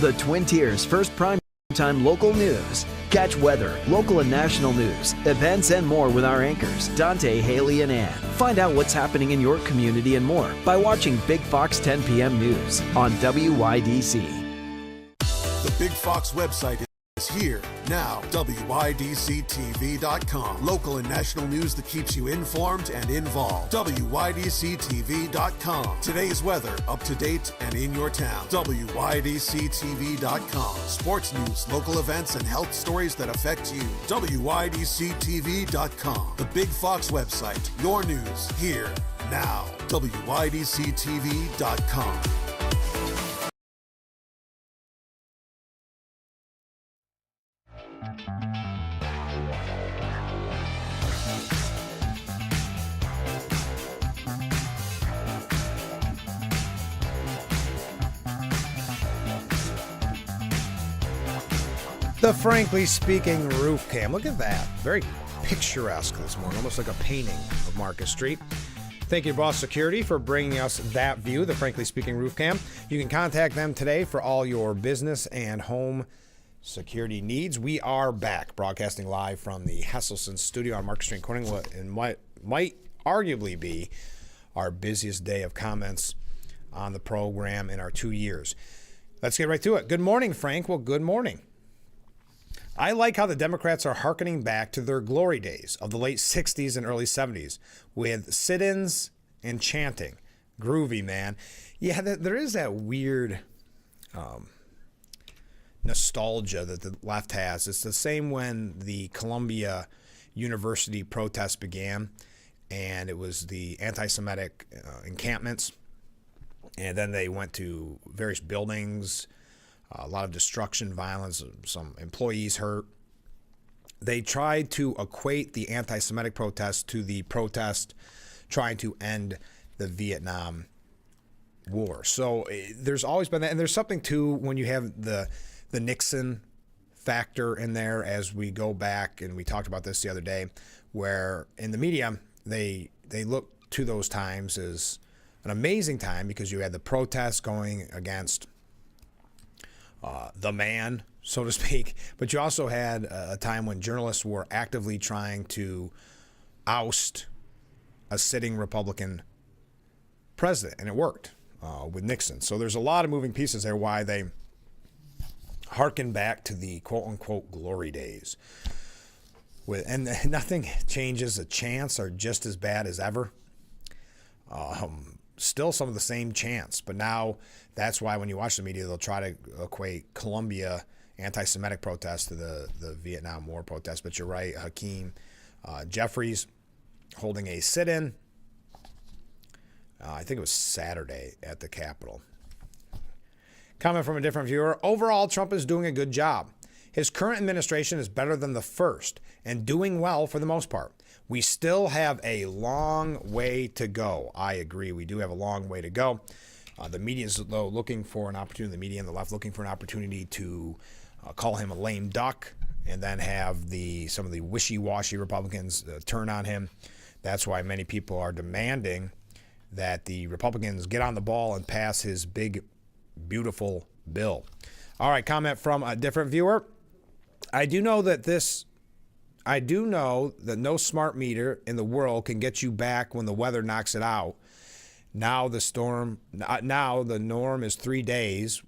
The Twin Tiers first prime-time local news. Catch weather, local and national news, events, and more with our anchors, Dante, Haley, and Ann. Find out what's happening in your community and more by watching Big Fox 10 p.m. News on WYDC. The Big Fox website is here now. WYDCTV.com. Local and national news that keeps you informed and involved. WYDCTV.com. Today's weather, up to date and in your town. WYDCTV.com. Sports news, local events, and health stories that affect you. WYDCTV.com. The Big Fox website. Your news here now. WYDCTV.com. The Frankly Speaking roof cam. Look at that. Very picturesque this morning, almost like a painting of Marcus Street. Thank you, Boss Security, for bringing us that view, the Frankly Speaking roof cam. You can contact them today for all your business and home security needs. We are back, broadcasting live from the Hesselson studio on Marcus Street in Corning, and what might arguably be our busiest day of comments on the program in our 2 years. Let's get right to it. Good morning, Frank. Well, good morning. I like how the Democrats are hearkening back to their glory days of the late 60s and early 70s with sit-ins and chanting. Groovy, man. Yeah, there is that weird nostalgia that the left has. It's the same when the Columbia University protests began, and it was the anti-Semitic encampments, and then they went to various buildings, a lot of destruction, violence, some employees hurt. They tried to equate the anti-Semitic protest to the protest trying to end the Vietnam War. So there's always been that. And there's something, too, when you have the Nixon factor in there, as we go back, and we talked about this the other day, where in the media, they look to those times as an amazing time because you had the protests going against the man, so to speak, but you also had a time when journalists were actively trying to oust a sitting Republican president, and it worked with Nixon. So there's a lot of moving pieces there why they harken back to the quote-unquote glory days. And nothing changes. The chants are just as bad as ever. Still some of the same chants, but now that's why when you watch the media, they'll try to equate Columbia anti-Semitic protests to the Vietnam War protests. But you're right, Hakeem Jeffries holding a sit-in, I think it was Saturday at the Capitol. Comment from a different viewer. Overall, Trump is doing a good job. His current administration is better than the first and doing well for the most part. We still have a long way to go. I agree. We do have a long way to go. The media is, though, looking for an opportunity, the media and the left looking for an opportunity to call him a lame duck and then have some of the wishy-washy Republicans turn on him. That's why many people are demanding that the Republicans get on the ball and pass his big, beautiful bill. All right, comment from a different viewer. I do know that no smart meter in the world can get you back when the weather knocks it out. Now the norm is 3 days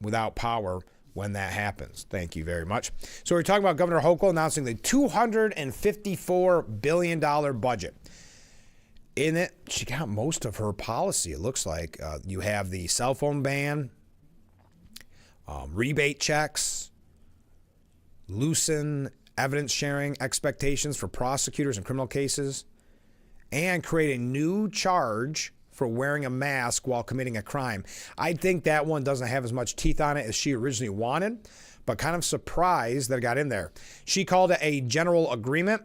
without power when that happens. Thank you very much. So we're talking about Governor Hochul announcing the $254 billion budget. In it, she got most of her policy, it looks like. You have the cell phone ban, rebate checks, loosen evidence sharing expectations for prosecutors in criminal cases, and create a new charge for wearing a mask while committing a crime. I think that one doesn't have as much teeth on it as she originally wanted, but kind of surprised that it got in there. She called it a general agreement.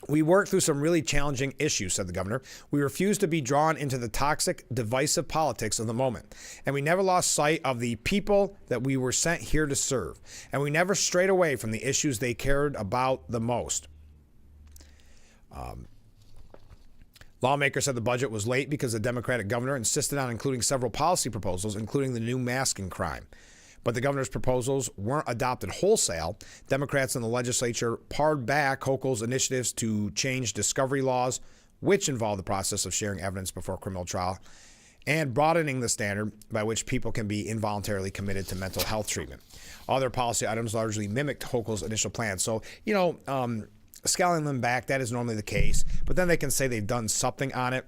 We worked through some really challenging issues, said the governor. We refused to be drawn into the toxic, divisive politics of the moment. And we never lost sight of the people that we were sent here to serve. And we never strayed away from the issues they cared about the most. Lawmakers said the budget was late because the Democratic governor insisted on including several policy proposals, including the new masking crime. But the governor's proposals weren't adopted wholesale. Democrats in the legislature pared back Hochul's initiatives to change discovery laws, which involve the process of sharing evidence before criminal trial, and broadening the standard by which people can be involuntarily committed to mental health treatment. Other policy items largely mimicked Hochul's initial plan. So, scaling them back, that is normally the case. But then they can say they've done something on it.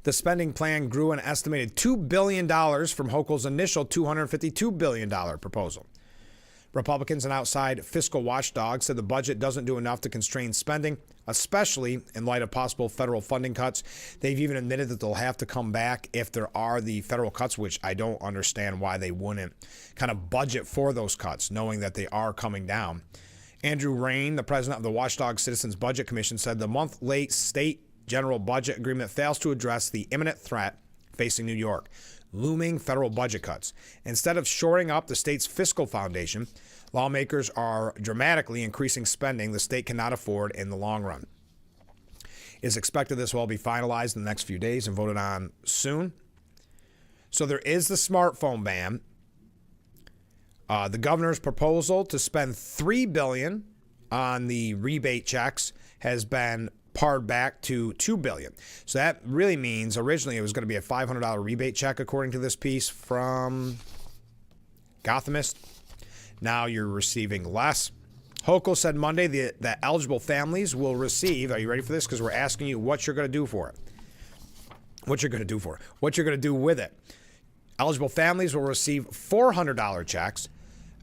The spending plan grew an estimated $2 billion from Hochul's initial $252 billion proposal. Republicans and outside fiscal watchdogs said the budget doesn't do enough to constrain spending, especially in light of possible federal funding cuts. They've even admitted that they'll have to come back if there are the federal cuts, which I don't understand why they wouldn't kind of budget for those cuts, knowing that they are coming down. Andrew Rain, the president of the Watchdog Citizens Budget Commission, said the month-late state general budget agreement fails to address the imminent threat facing New York, looming federal budget cuts. Instead of shoring up the state's fiscal foundation, lawmakers are dramatically increasing spending the state cannot afford in the long run. It's expected this will all be finalized in the next few days and voted on soon. So there is the smartphone ban. The governor's proposal to spend $3 billion on the rebate checks has been pared back to $2 billion. So that really means originally it was going to be a $500 rebate check, according to this piece from Gothamist. Now you're receiving less. Hochul said Monday that eligible families will receive, are you ready for this? Because we're asking you what you're going to do for it. What you're going to do for it. What you're going to do with it. Eligible families will receive $400 checks.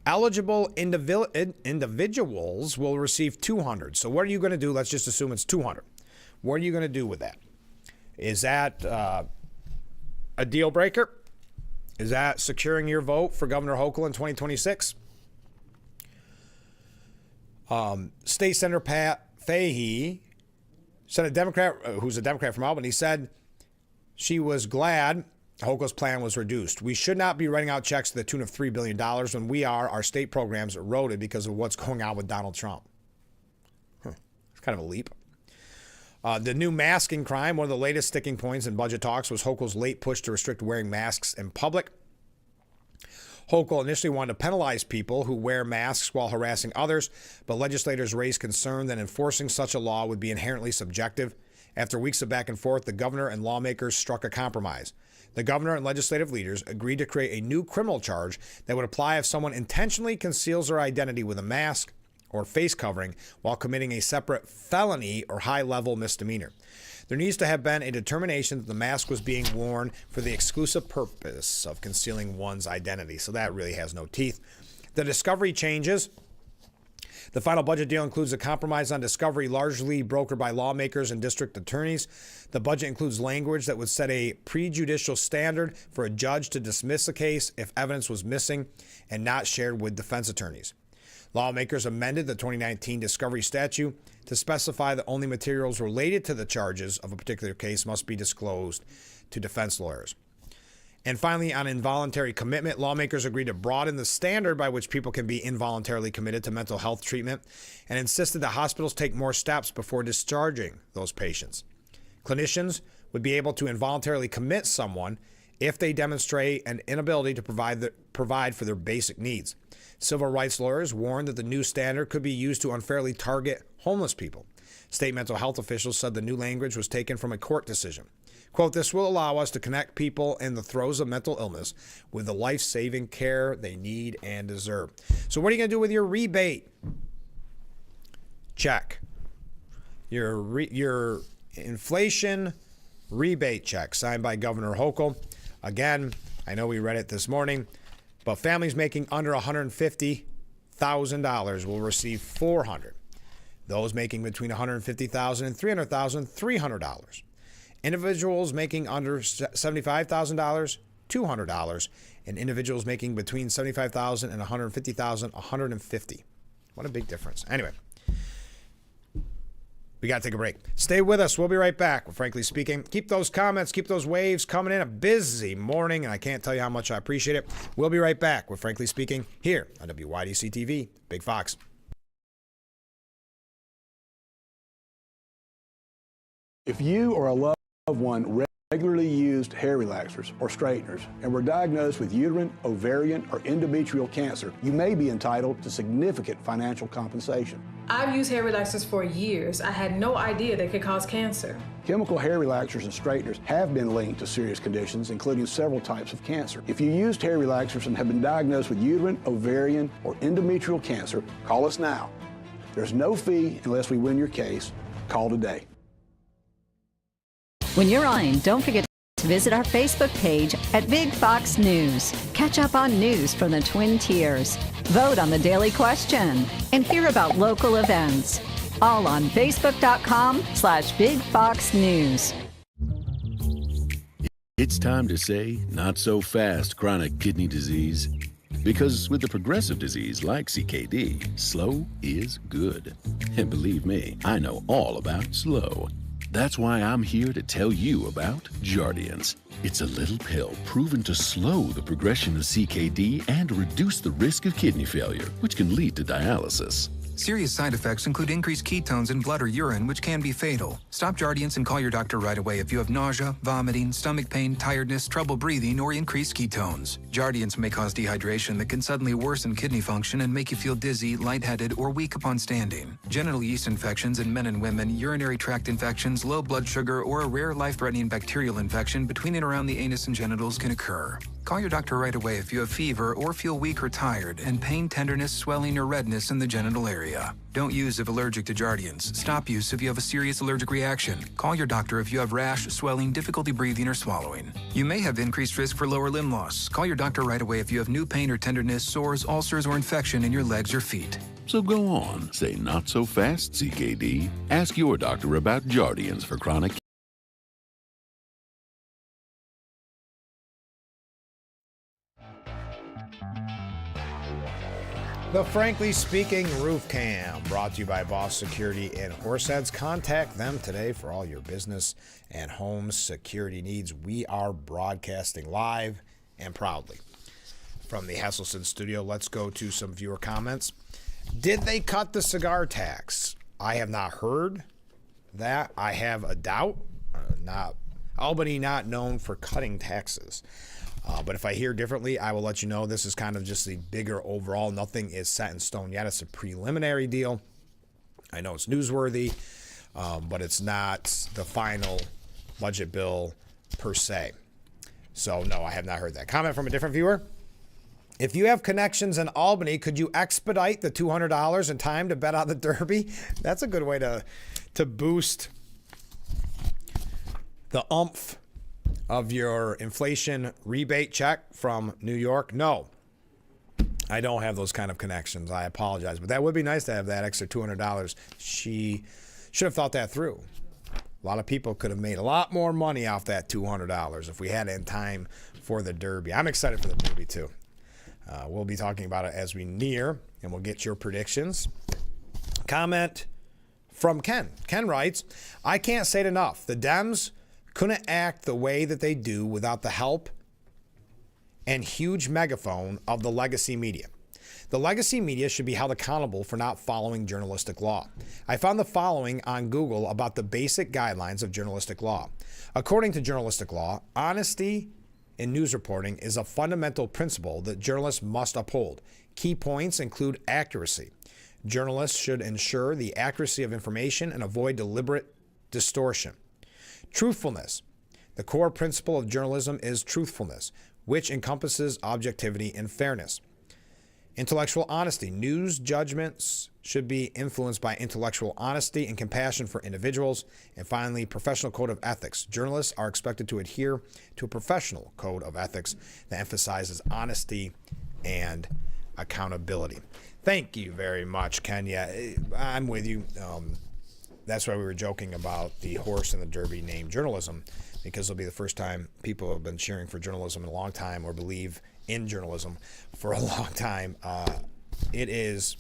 Eligible individuals will receive $200. So what are you going to do? Let's just assume it's $200. What are you going to do with that? Is that a deal breaker? Is that securing your vote for Governor Hochul in 2026? State Senator Pat Fahey, Senate Democrat, who's a Democrat from Albany, said she was glad Hochul's plan was reduced. We should not be writing out checks to the tune of $3 billion when our state programs eroded because of what's going on with Donald Trump. It's kind of a leap. The new masking crime, one of the latest sticking points in budget talks, was Hochul's late push to restrict wearing masks in public. Hochul initially wanted to penalize people who wear masks while harassing others, but legislators raised concern that enforcing such a law would be inherently subjective. After weeks of back and forth, the governor and lawmakers struck a compromise. The governor and legislative leaders agreed to create a new criminal charge that would apply if someone intentionally conceals their identity with a mask or face covering while committing a separate felony or high-level misdemeanor. There needs to have been a determination that the mask was being worn for the exclusive purpose of concealing one's identity. So that really has no teeth. The discovery changes. The final budget deal includes a compromise on discovery largely brokered by lawmakers and district attorneys. The budget includes language that would set a prejudicial standard for a judge to dismiss a case if evidence was missing and not shared with defense attorneys. Lawmakers amended the 2019 discovery statute to specify that only materials related to the charges of a particular case must be disclosed to defense lawyers. And finally, on involuntary commitment, lawmakers agreed to broaden the standard by which people can be involuntarily committed to mental health treatment and insisted that hospitals take more steps before discharging those patients. Clinicians would be able to involuntarily commit someone if they demonstrate an inability to provide for their basic needs. Civil rights lawyers warned that the new standard could be used to unfairly target homeless people. State mental health officials said the new language was taken from a court decision. Quote, this will allow us to connect people in the throes of mental illness with the life-saving care they need and deserve. So what are you going to do with your rebate check? Your inflation rebate check signed by Governor Hochul. Again, I know we read it this morning, but families making under $150,000 will receive $400. Those making between $150,000 and $300,000, $300. Individuals making under $75,000, $200, and individuals making between $75,000 and $150,000, $150. What a big difference. Anyway, we got to take a break. Stay with us. We'll be right back. Frankly speaking, keep those comments, keep those waves coming in. A busy morning, and I can't tell you how much I appreciate it. We'll be right back with Frankly Speaking here on WYDC TV, Big Fox. If you or a loved one regularly used hair relaxers or straighteners and were diagnosed with uterine, ovarian, or endometrial cancer, you may be entitled to significant financial compensation. I've used hair relaxers for years. I had no idea they could cause cancer. Chemical hair relaxers and straighteners have been linked to serious conditions, including several types of cancer. If you used hair relaxers and have been diagnosed with uterine, ovarian, or endometrial cancer, call us now. There's no fee unless we win your case. Call today. When you're on, don't forget to visit our Facebook page at Big Fox News. Catch up on news from the Twin Tiers. Vote on the daily question and hear about local events. All on Facebook.com/Big Fox News. It's time to say not so fast chronic kidney disease. Because with a progressive disease like CKD, slow is good. And believe me, I know all about slow. That's why I'm here to tell you about Jardiance. It's a little pill proven to slow the progression of CKD and reduce the risk of kidney failure, which can lead to dialysis. Serious side effects include increased ketones in blood or urine, which can be fatal. Stop Jardiance and call your doctor right away if you have nausea, vomiting, stomach pain, tiredness, trouble breathing, or increased ketones. Jardiance may cause dehydration that can suddenly worsen kidney function and make you feel dizzy, lightheaded, or weak upon standing. Genital yeast infections in men and women, urinary tract infections, low blood sugar, or a rare life-threatening bacterial infection between and around the anus and genitals can occur. Call your doctor right away if you have fever or feel weak or tired and pain, tenderness, swelling, or redness in the genital area. Don't use if allergic to Jardiance. Stop use if you have a serious allergic reaction. Call your doctor if you have rash, swelling, difficulty breathing, or swallowing. You may have increased risk for lower limb loss. Call your doctor right away if you have new pain or tenderness, sores, ulcers, or infection in your legs or feet. So go on, say not so fast CKD. Ask your doctor about Jardiance for chronic. The Frankly Speaking Roof Cam, brought to you by Boss Security in Horseheads. Contact them today for all your business and home security needs. We are broadcasting live and proudly from the Hesselson studio. Let's go to some viewer comments. Did they cut the cigar tax? I have not heard that. I have a doubt. Albany not known for cutting taxes. But if I hear differently, I will let you know. This is kind of just the bigger overall. Nothing is set in stone yet. It's a preliminary deal. I know it's newsworthy, but it's not the final budget bill per se. So, no, I have not heard that. Comment from a different viewer. If you have connections in Albany, could you expedite the $200 in time to bet on the Derby? That's a good way to boost the oomph of your inflation rebate check from New York. No, I don't have those kind of connections. I apologize, but that would be nice to have that extra $200. She should have thought that through. A lot of people could have made a lot more money off that $200 if we had it in time for the Derby. I'm excited for the Derby too. We'll be talking about it as we near, and we'll get your predictions. Comment from Ken. Ken writes, I can't say it enough. The Dems couldn't act the way that they do without the help and huge megaphone of the legacy media. The legacy media should be held accountable for not following journalistic law. I found the following on Google about the basic guidelines of journalistic law. According to journalistic law, honesty in news reporting is a fundamental principle that journalists must uphold. Key points include accuracy. Journalists should ensure the accuracy of information and avoid deliberate distortion. Truthfulness. The core principle of journalism is truthfulness, which encompasses objectivity and fairness. Intellectual honesty. News judgments should be influenced by intellectual honesty and compassion for individuals. And finally, professional code of ethics. Journalists are expected to adhere to a professional code of ethics that emphasizes honesty and accountability. Thank you very much, Kenya. I'm with you. That's why we were joking about the horse in the Derby named journalism, because it'll be the first time people have been cheering for journalism in a long time or believe in journalism for a long time. It's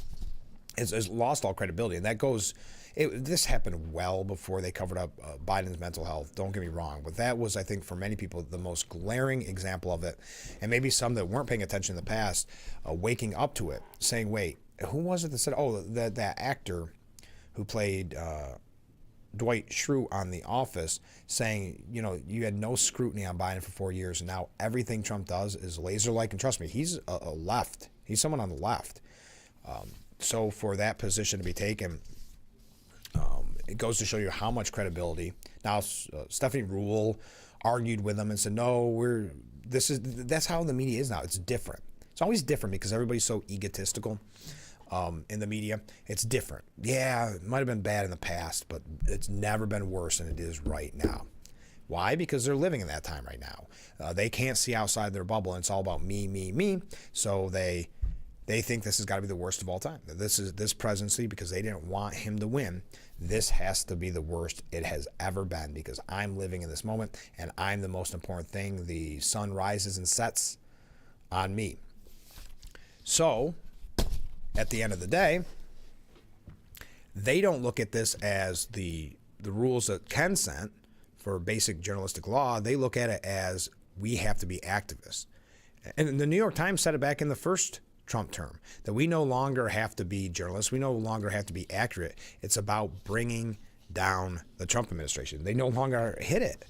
lost all credibility, and that goes. This happened well before they covered up Biden's mental health. Don't get me wrong, but that was, I think, for many people, the most glaring example of it, and maybe some that weren't paying attention in the past, waking up to it, saying, "Wait, who was it that said? Oh, that actor who played Dwight Schrute on The Office, saying, you know, you had no scrutiny on Biden for 4 years, and now everything Trump does is laser-like." And trust me, he's a left. He's someone on the left. So for that position to be taken, it goes to show you how much credibility. Now, Stephanie Ruhle argued with him and said, "No, that's how the media is now. It's different. It's always different because everybody's so egotistical." In the media, it's different. Yeah, it might have been bad in the past, but it's never been worse than it is right now. Why? Because they're living in that time right now. They can't see outside their bubble, and it's all about me, me, me. So they think this has got to be the worst of all time. This presidency, because they didn't want him to win, this has to be the worst it has ever been, because I'm living in this moment, and I'm the most important thing. The sun rises and sets on me. So at the end of the day, they don't look at this as the rules that Ken sent for basic journalistic law. They look at it as we have to be activists. And the New York Times said it back in the first Trump term, that we no longer have to be journalists. We no longer have to be accurate. It's about bringing down the Trump administration. They no longer hit it.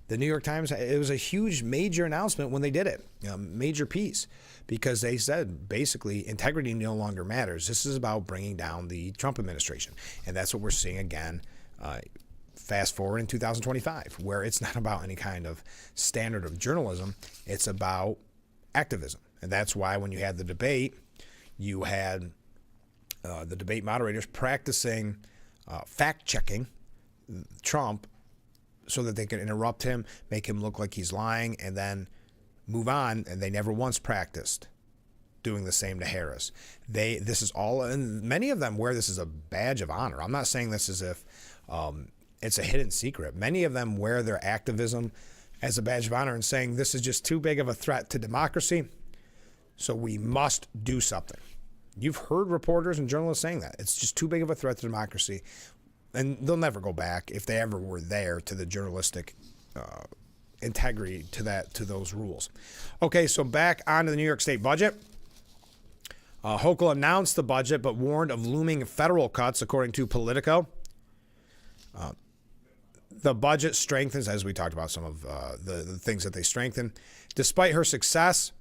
The New York Times, it was a huge, major announcement when they did it, major piece, because they said basically integrity no longer matters. This is about bringing down the Trump administration. And that's what we're seeing again, fast forward in 2025, where it's not about any kind of standard of journalism. It's about activism. And that's why when you had the debate, you had the debate moderators practicing fact-checking Trump so that they could interrupt him, make him look like he's lying, and then move on. And they never once practiced doing the same to Harris. This is all, and many of them wear this as a badge of honor. I'm not saying this as if it's a hidden secret. Many of them wear their activism as a badge of honor and saying this is just too big of a threat to democracy, so we must do something. You've heard reporters and journalists saying that. It's just too big of a threat to democracy. And they'll never go back, if they ever were there, to the journalistic integrity to those rules. Okay, so back onto the New York State budget. Hochul announced the budget, but warned of looming federal cuts, according to Politico. The budget strengthens, as we talked about some of the things that they strengthen. Despite her success,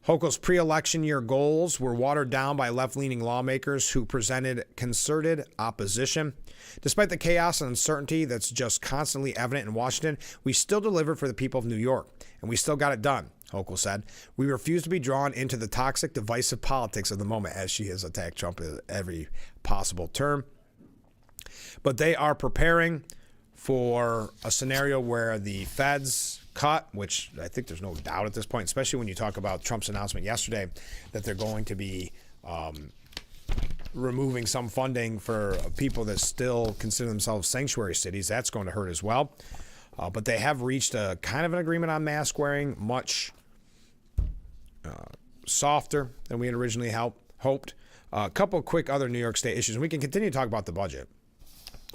Hochul's pre-election year goals were watered down by left-leaning lawmakers who presented concerted opposition. Despite the chaos and uncertainty that's just constantly evident in Washington, we still delivered for the people of New York, and we still got it done, Hochul said. We refuse to be drawn into the toxic, divisive politics of the moment, as she has attacked Trump at every possible term. But they are preparing for a scenario where the feds cut, which I think there's no doubt at this point, especially when you talk about Trump's announcement yesterday that they're going to be removing some funding for people that still consider themselves sanctuary cities. That's going to hurt as well. But they have reached a kind of an agreement on mask wearing, much softer than we had originally hoped. A couple quick other New York State issues, and we can continue to talk about the budget.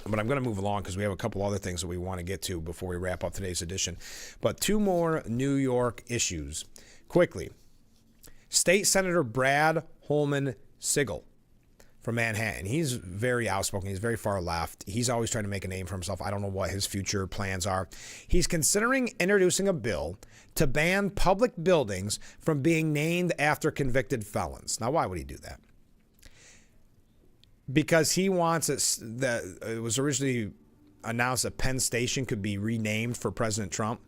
But I'm going to move along because we have a couple other things that we want to get to before we wrap up today's edition. But two more New York issues. Quickly. State Senator Brad Holman Sigel from Manhattan. He's very outspoken. He's very far left. He's always trying to make a name for himself. I don't know what his future plans are. He's considering introducing a bill to ban public buildings from being named after convicted felons. Now, why would he do that? Because he wants it was originally announced that Penn Station could be renamed for President Trump.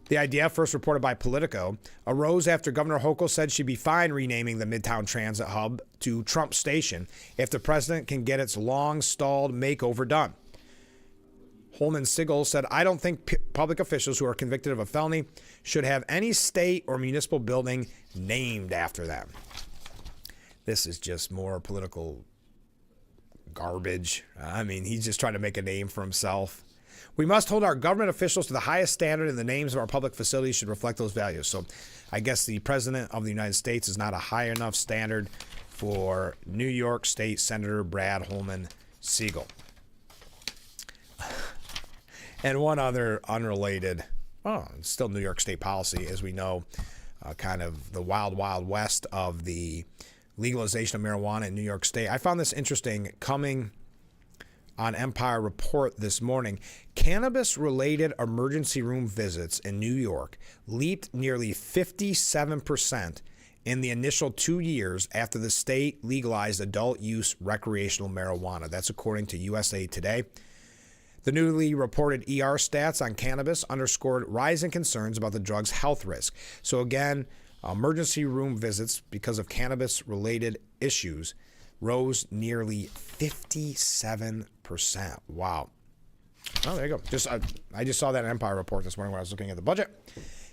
The idea, first reported by Politico, arose after Governor Hochul said she'd be fine renaming the Midtown Transit Hub to Trump Station if the president can get its long-stalled makeover done. Holman Sigel said, I don't think public officials who are convicted of a felony should have any state or municipal building named after them. This is just more political garbage. I mean, he's just trying to make a name for himself. We must hold our government officials to the highest standard, and the names of our public facilities should reflect those values. So I guess the President of the United States is not a high enough standard for New York State Senator Brad Holman Sigel. And one other unrelated, it's still New York State policy, as we know, kind of the wild, wild west of the legalization of marijuana in New York State. I found this interesting coming on Empire Report this morning. Cannabis-related emergency room visits in New York leaped nearly 57% in the initial 2 years after the state legalized adult-use recreational marijuana. That's according to USA Today. The newly reported ER stats on cannabis underscored rising concerns about the drug's health risk. So again, emergency room visits because of cannabis-related issues rose nearly 57%. Wow. Oh, there you go. I just saw that Empire Report this morning when I was looking at the budget,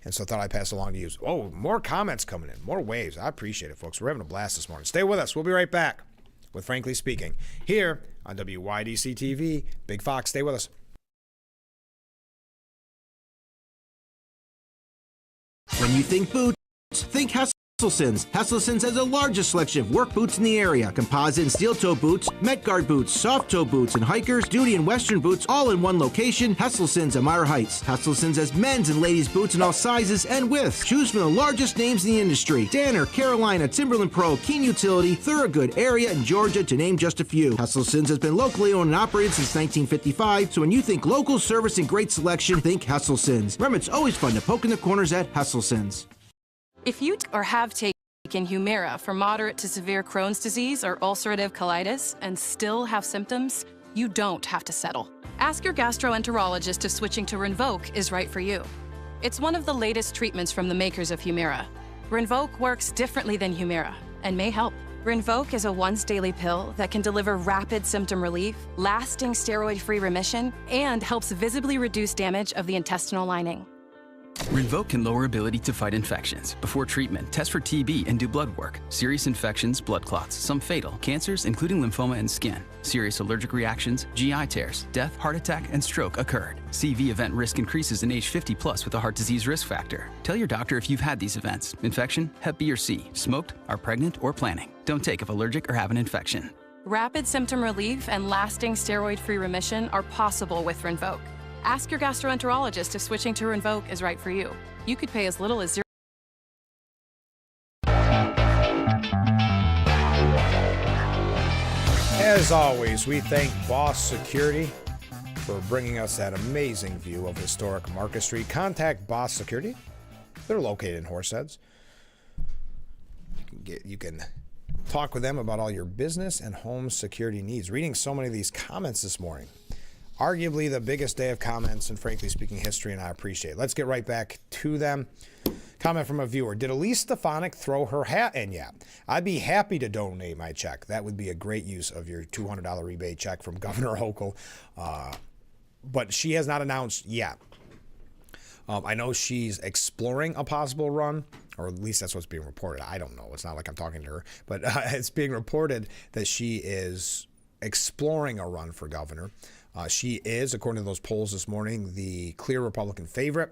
and so I thought I'd pass along to you. Oh, more comments coming in, more waves. I appreciate it, folks. We're having a blast this morning. Stay with us. We'll be right back with Frankly Speaking here on WYDC TV. Big Fox, stay with us. When you think boots, think Hesselson's. Hesselson's has the largest selection of work boots in the area. Composite and steel-toe boots, Met-Guard boots, soft-toe boots, and hikers, duty and western boots all in one location. Hesselson's, Elmira Heights. Hesselson's has men's and ladies' boots in all sizes and widths. Choose from the largest names in the industry. Danner, Carolina, Timberland Pro, Keene Utility, Thorogood, Area, and Georgia, to name just a few. Hesselson's has been locally owned and operated since 1955, so when you think local service and great selection, think Hesselson's. Remember, it's always fun to poke in the corners at Hesselson's. If you or have taken Humira for moderate to severe Crohn's disease or ulcerative colitis and still have symptoms, you don't have to settle. Ask your gastroenterologist if switching to Rinvoq is right for you. It's one of the latest treatments from the makers of Humira. Rinvoq works differently than Humira and may help. Rinvoq is a once-daily pill that can deliver rapid symptom relief, lasting steroid-free remission, and helps visibly reduce damage of the intestinal lining. Rinvoq can lower ability to fight infections. Before treatment, test for TB and do blood work. Serious infections, blood clots, some fatal, cancers including lymphoma and skin, serious allergic reactions, GI tears, death, heart attack, and stroke occurred. CV event risk increases in age 50 plus with a heart disease risk factor. Tell your doctor if you've had these events: infection, Hep B or C, smoked, are pregnant, or planning. Don't take if allergic or have an infection. Rapid symptom relief and lasting steroid-free remission are possible with Rinvoq. Ask your gastroenterologist if switching to Rinvoq is right for you. You could pay as little as As always, we thank Boss Security for bringing us that amazing view of historic Market Street. Contact Boss Security. They're located in Horseheads. You can talk with them about all your business and home security needs. Reading so many of these comments this morning. Arguably the biggest day of comments in Frankly Speaking history, and I appreciate it. Let's get right back to them. Comment from a viewer. Did Elise Stefanik throw her hat in yet? I'd be happy to donate my check. That would be a great use of your $200 rebate check from Governor Hochul. But she has not announced yet. I know she's exploring a possible run, or at least that's what's being reported. I don't know. It's not like I'm talking to her. But it's being reported that she is exploring a run for governor. She is, according to those polls this morning, the clear Republican favorite.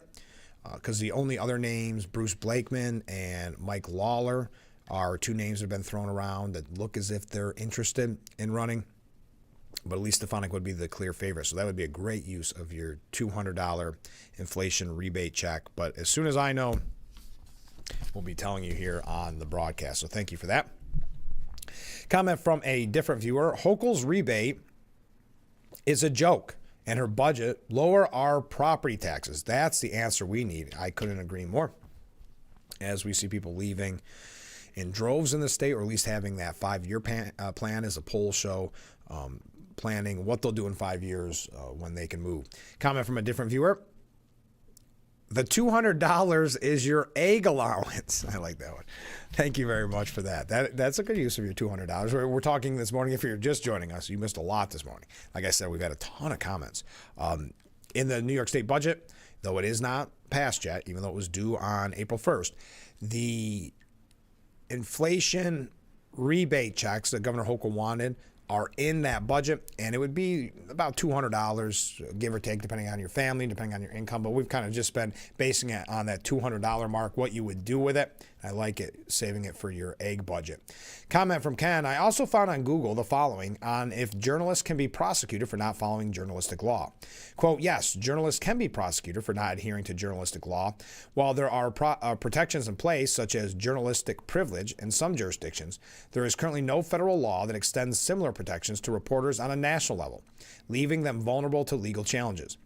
because the only other names, Bruce Blakeman and Mike Lawler, are two names that have been thrown around that look as if they're interested in running. But at least Stefanik would be the clear favorite. So that would be a great use of your $200 inflation rebate check. But as soon as I know, we'll be telling you here on the broadcast. So thank you for that. Comment from a different viewer. Hochul's rebate is a joke, and her budget, lower our property taxes. That's the answer we need. I couldn't agree more. As we see people leaving in droves in the state, or at least having that 5-year plan as a poll show, planning what they'll do in 5 years when they can move. Comment from a different viewer. The $200 is your egg allowance. I like that one. Thank you very much for that. That's a good use of your $200. We're talking this morning. If you're just joining us, you missed a lot this morning. Like I said, we've had a ton of comments. In the New York State budget, though it is not passed yet, even though it was due on April 1st, the inflation rebate checks that Governor Hochul wanted are in that budget, and it would be about $200, give or take, depending on your family, depending on your income. But we've kind of just been basing it on that $200 mark, what you would do with it. I like it, saving it for your egg budget. Comment from Ken. I also found on Google the following on if journalists can be prosecuted for not following journalistic law. Quote, yes, journalists can be prosecuted for not adhering to journalistic law. While there are protections in place, such as journalistic privilege in some jurisdictions, there is currently no federal law that extends similar protections to reporters on a national level, leaving them vulnerable to legal challenges.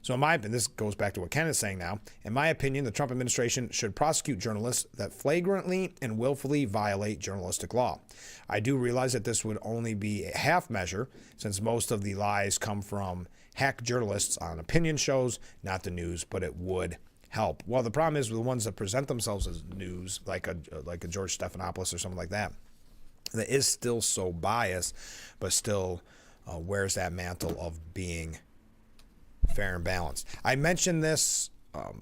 So in my opinion, this goes back to what Ken is saying now. In my opinion, the Trump administration should prosecute journalists that flagrantly and willfully violate journalistic law. I do realize that this would only be a half measure, since most of the lies come from hack journalists on opinion shows, not the news, but it would help. Well, the problem is with the ones that present themselves as news, like a George Stephanopoulos or something like that, that is still so biased, but still wears that mantle of being fair and balanced. I mentioned this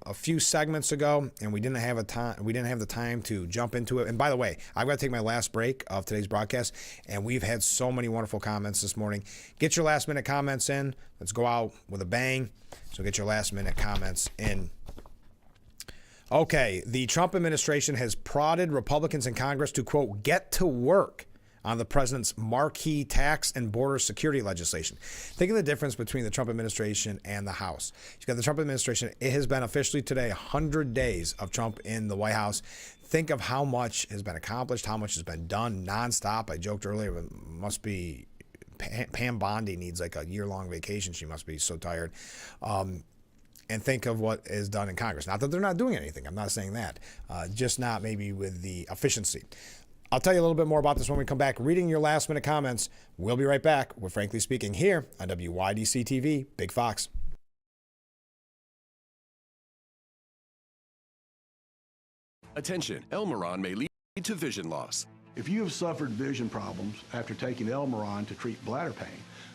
a few segments ago, and we didn't have the time to jump into it. And by the way, I've got to take my last break of today's broadcast, and we've had so many wonderful comments this morning. Get your last minute comments in. Let's go out with a bang. So get your last minute comments in. Okay, the Trump administration has prodded Republicans in Congress to, quote, get to work on the president's marquee tax and border security legislation. Think of the difference between the Trump administration and the House. You've got the Trump administration. It has been officially today 100 days of Trump in the White House. Think of how much has been accomplished, how much has been done nonstop. I joked earlier, it must be Pam Bondi needs like a year-long vacation. She must be so tired. And think of what is done in Congress. Not that they're not doing anything. I'm not saying that. Just not maybe with the efficiency. I'll tell you a little bit more about this when we come back. Reading your last minute comments. We'll be right back with Frankly Speaking here on WYDC TV, Big Fox. Attention, Elmeron may lead to vision loss. If you have suffered vision problems after taking Elmeron to treat bladder pain,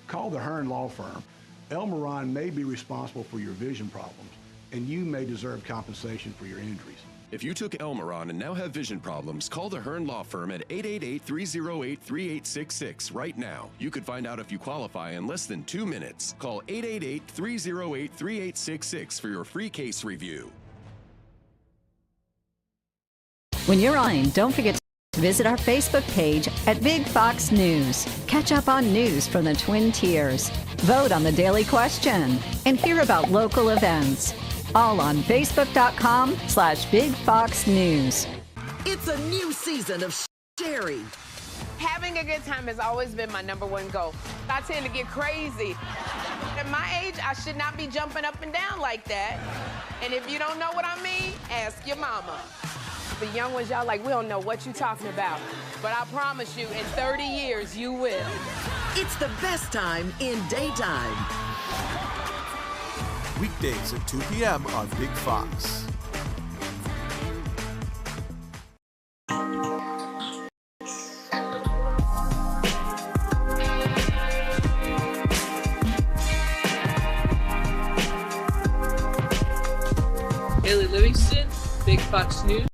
call the Hearn Law Firm. Elmeron may be responsible for your vision problems, and you may deserve compensation for your injuries. If you took Elmeron and now have vision problems, call the Hearn Law Firm at 888-308-3866 right now. You could find out if you qualify in less than 2 minutes. Call 888-308-3866 for your free case review. When you're on, don't forget to visit our Facebook page at Big Fox News. Catch up on news from the Twin Tiers. Vote on the daily question and hear about local events. All on Facebook.com/Big Fox News. It's a new season of Sherry. Having a good time has always been my *1 goal. I tend to get crazy. At my age, I should not be jumping up and down like that. And if you don't know what I mean, ask your mama. The young ones, y'all like, we don't know what you're talking about. But I promise you, in 30 years, you will. It's the best time in daytime. Weekdays at 2 p.m. on Big Fox. Haley Livingston, Big Fox News.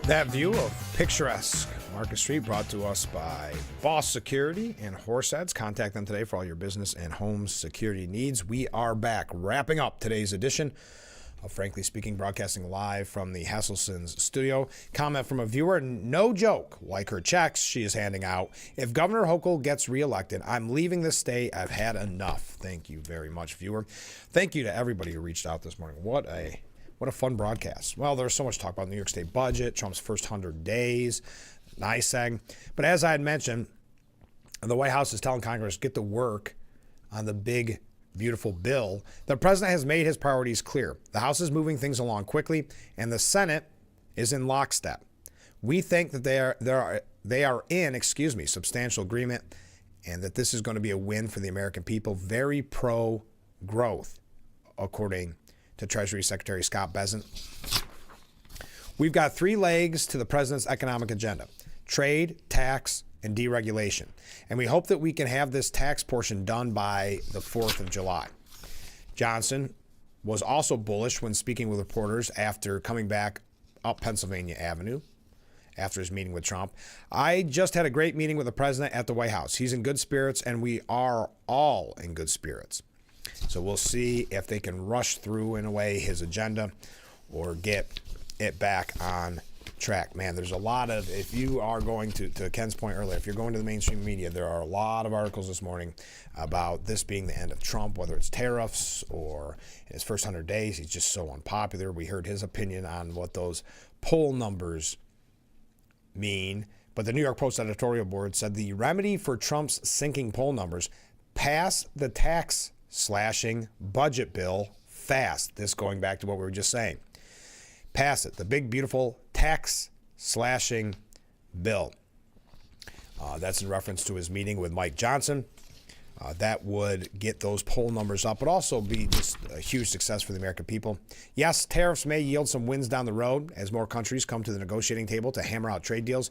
That view of picturesque Market Street, brought to us by Boss Security and Horseheads. Contact them today for all your business and home security needs. We are back, wrapping up today's edition of Frankly Speaking, broadcasting live from the Hesselson's studio. Comment from a viewer, no joke, like her checks she is handing out. If Governor Hochul gets reelected, I'm leaving this state. I've had enough. Thank you very much, viewer. Thank you to everybody who reached out this morning. What a fun broadcast. Well, there's so much talk about the New York State budget, Trump's first 100 days, NYSEG. But as I had mentioned, the White House is telling Congress, get to work on the big, beautiful bill. The president has made his priorities clear. The House is moving things along quickly, and the Senate is in lockstep. We think that they are in substantial agreement, and that this is going to be a win for the American people. Very pro-growth, according to Treasury Secretary Scott Bessent. We've got 3 legs to the president's economic agenda: trade, tax, and deregulation. And we hope that we can have this tax portion done by the 4th of July. Johnson was also bullish when speaking with reporters after coming back up Pennsylvania Avenue after his meeting with Trump. I just had a great meeting with the president at the White House. He's in good spirits, and we are all in good spirits. So we'll see if they can rush through, in a way, his agenda or get it back on track. Man, there's a lot of, if you are going to Ken's point earlier, if you're going to the mainstream media, there are a lot of articles this morning about this being the end of Trump, whether it's tariffs or in his first 100 days. He's just so unpopular. We heard his opinion on what those poll numbers mean. But the New York Post editorial board said the remedy for Trump's sinking poll numbers: pass the tax slashing budget bill fast. This going back to what we were just saying. Pass it. The big, beautiful tax slashing bill. That's in reference to his meeting with Mike Johnson. That would get those poll numbers up, but also be just a huge success for the American people. Yes, tariffs may yield some wins down the road as more countries come to the negotiating table to hammer out trade deals,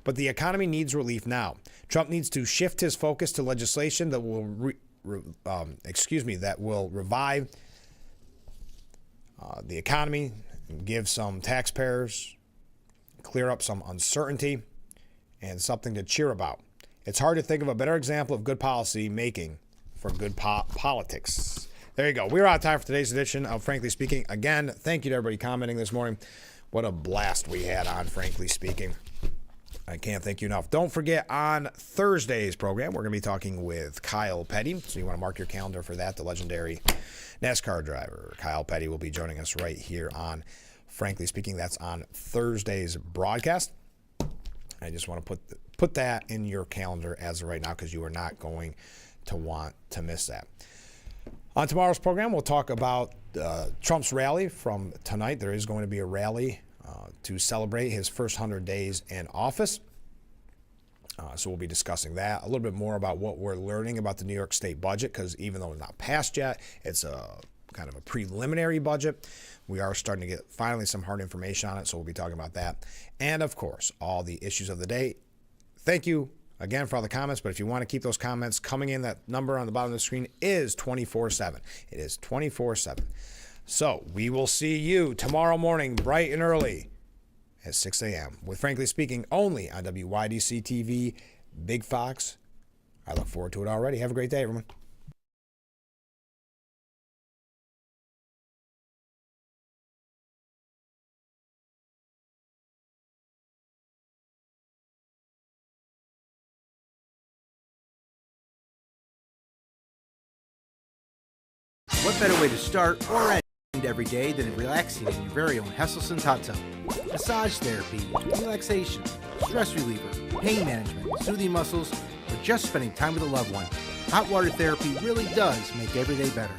but the economy needs relief now. Trump needs to shift his focus to legislation that will revive the economy, give some taxpayers, clear up some uncertainty, and something to cheer about. It's hard to think of a better example of good policy making for good politics. There you go. We're out of time for today's edition of Frankly Speaking. Again, thank you to everybody commenting this morning. What a blast we had on Frankly Speaking. I can't thank you enough. Don't forget, on Thursday's program, we're going to be talking with Kyle Petty. So you want to mark your calendar for that. The legendary NASCAR driver Kyle Petty will be joining us right here on Frankly Speaking. That's on Thursday's broadcast. I just want to put that in your calendar as of right now, because you are not going to want to miss that. On tomorrow's program, we'll talk about Trump's rally from tonight. There is going to be a rally to celebrate his first 100 days in office. So we'll be discussing that, a little bit more about what we're learning about the New York State budget, because even though it's not passed yet, it's a kind of a preliminary budget. We are starting to get finally some hard information on it, so we'll be talking about that. And of course, all the issues of the day. Thank you again for all the comments, but if you want to keep those comments coming in, that number on the bottom of the screen is 24/7. It is 24/7. So we will see you tomorrow morning, bright and early, at 6 a.m. with Frankly Speaking, only on WYDC TV, Big Fox. I look forward to it already. Have a great day, everyone. What better way to start or end every day than relaxing in your very own Hesselson's hot tub? Massage therapy, relaxation, stress reliever, pain management, soothing muscles, or just spending time with a loved one. Hot water therapy really does make every day better.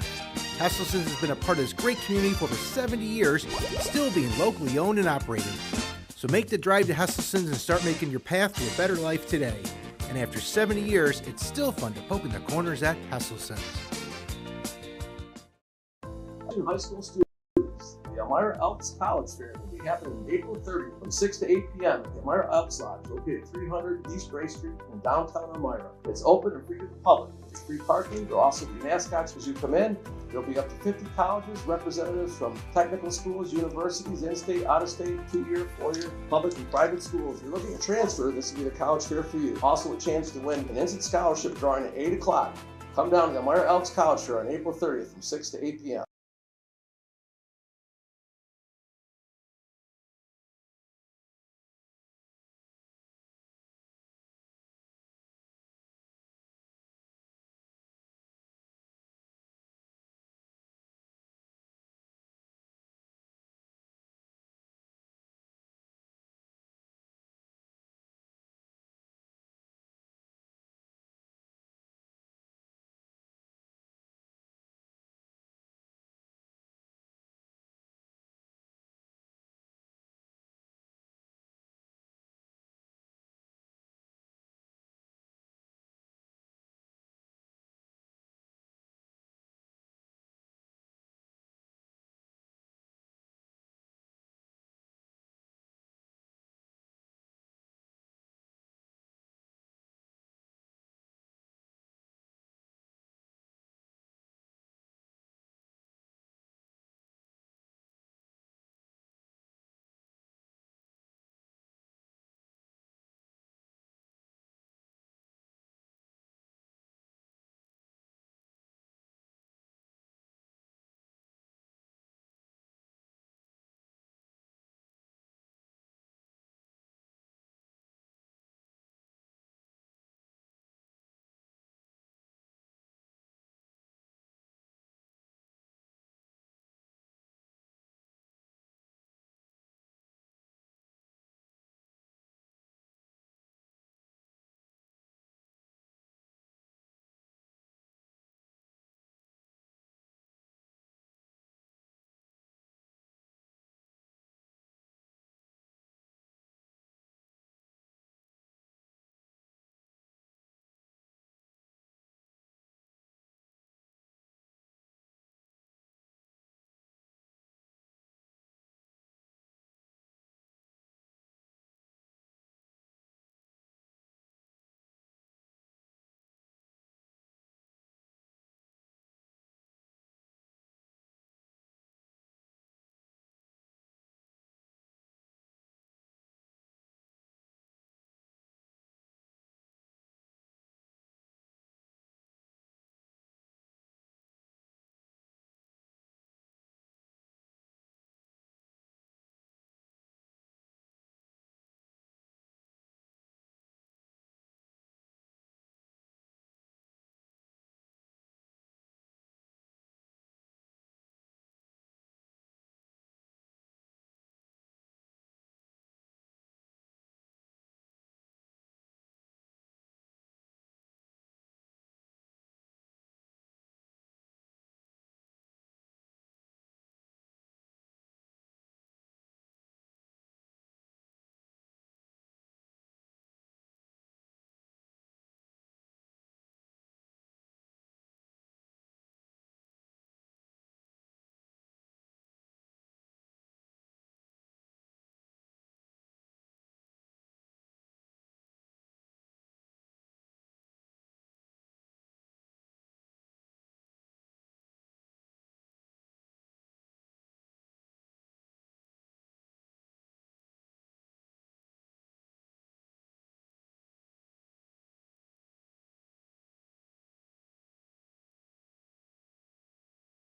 Hesselson's has been a part of this great community for over 70 years, still being locally owned and operated. So make the drive to Hesselson's and start making your path to a better life today. And after 70 years, it's still fun to poke in the corners at Hesselson's. High school students, the Elmira Elks College Fair will be happening April 30th from 6 to 8 p.m. at the Elmira Elks Lodge, located at 300 East Gray Street in downtown Elmira. It's open and free to the public. There's free parking. There will also be mascots as you come in. There'll be up to 50 colleges, representatives from technical schools, universities, in-state, out-of-state, 2-year, 4-year, public and private schools. If you're looking to transfer, this will be the college fair for you. Also a chance to win an instant scholarship drawing at 8 o'clock. Come down to the Elmira Elks College Fair on April 30th from 6 to 8 p.m.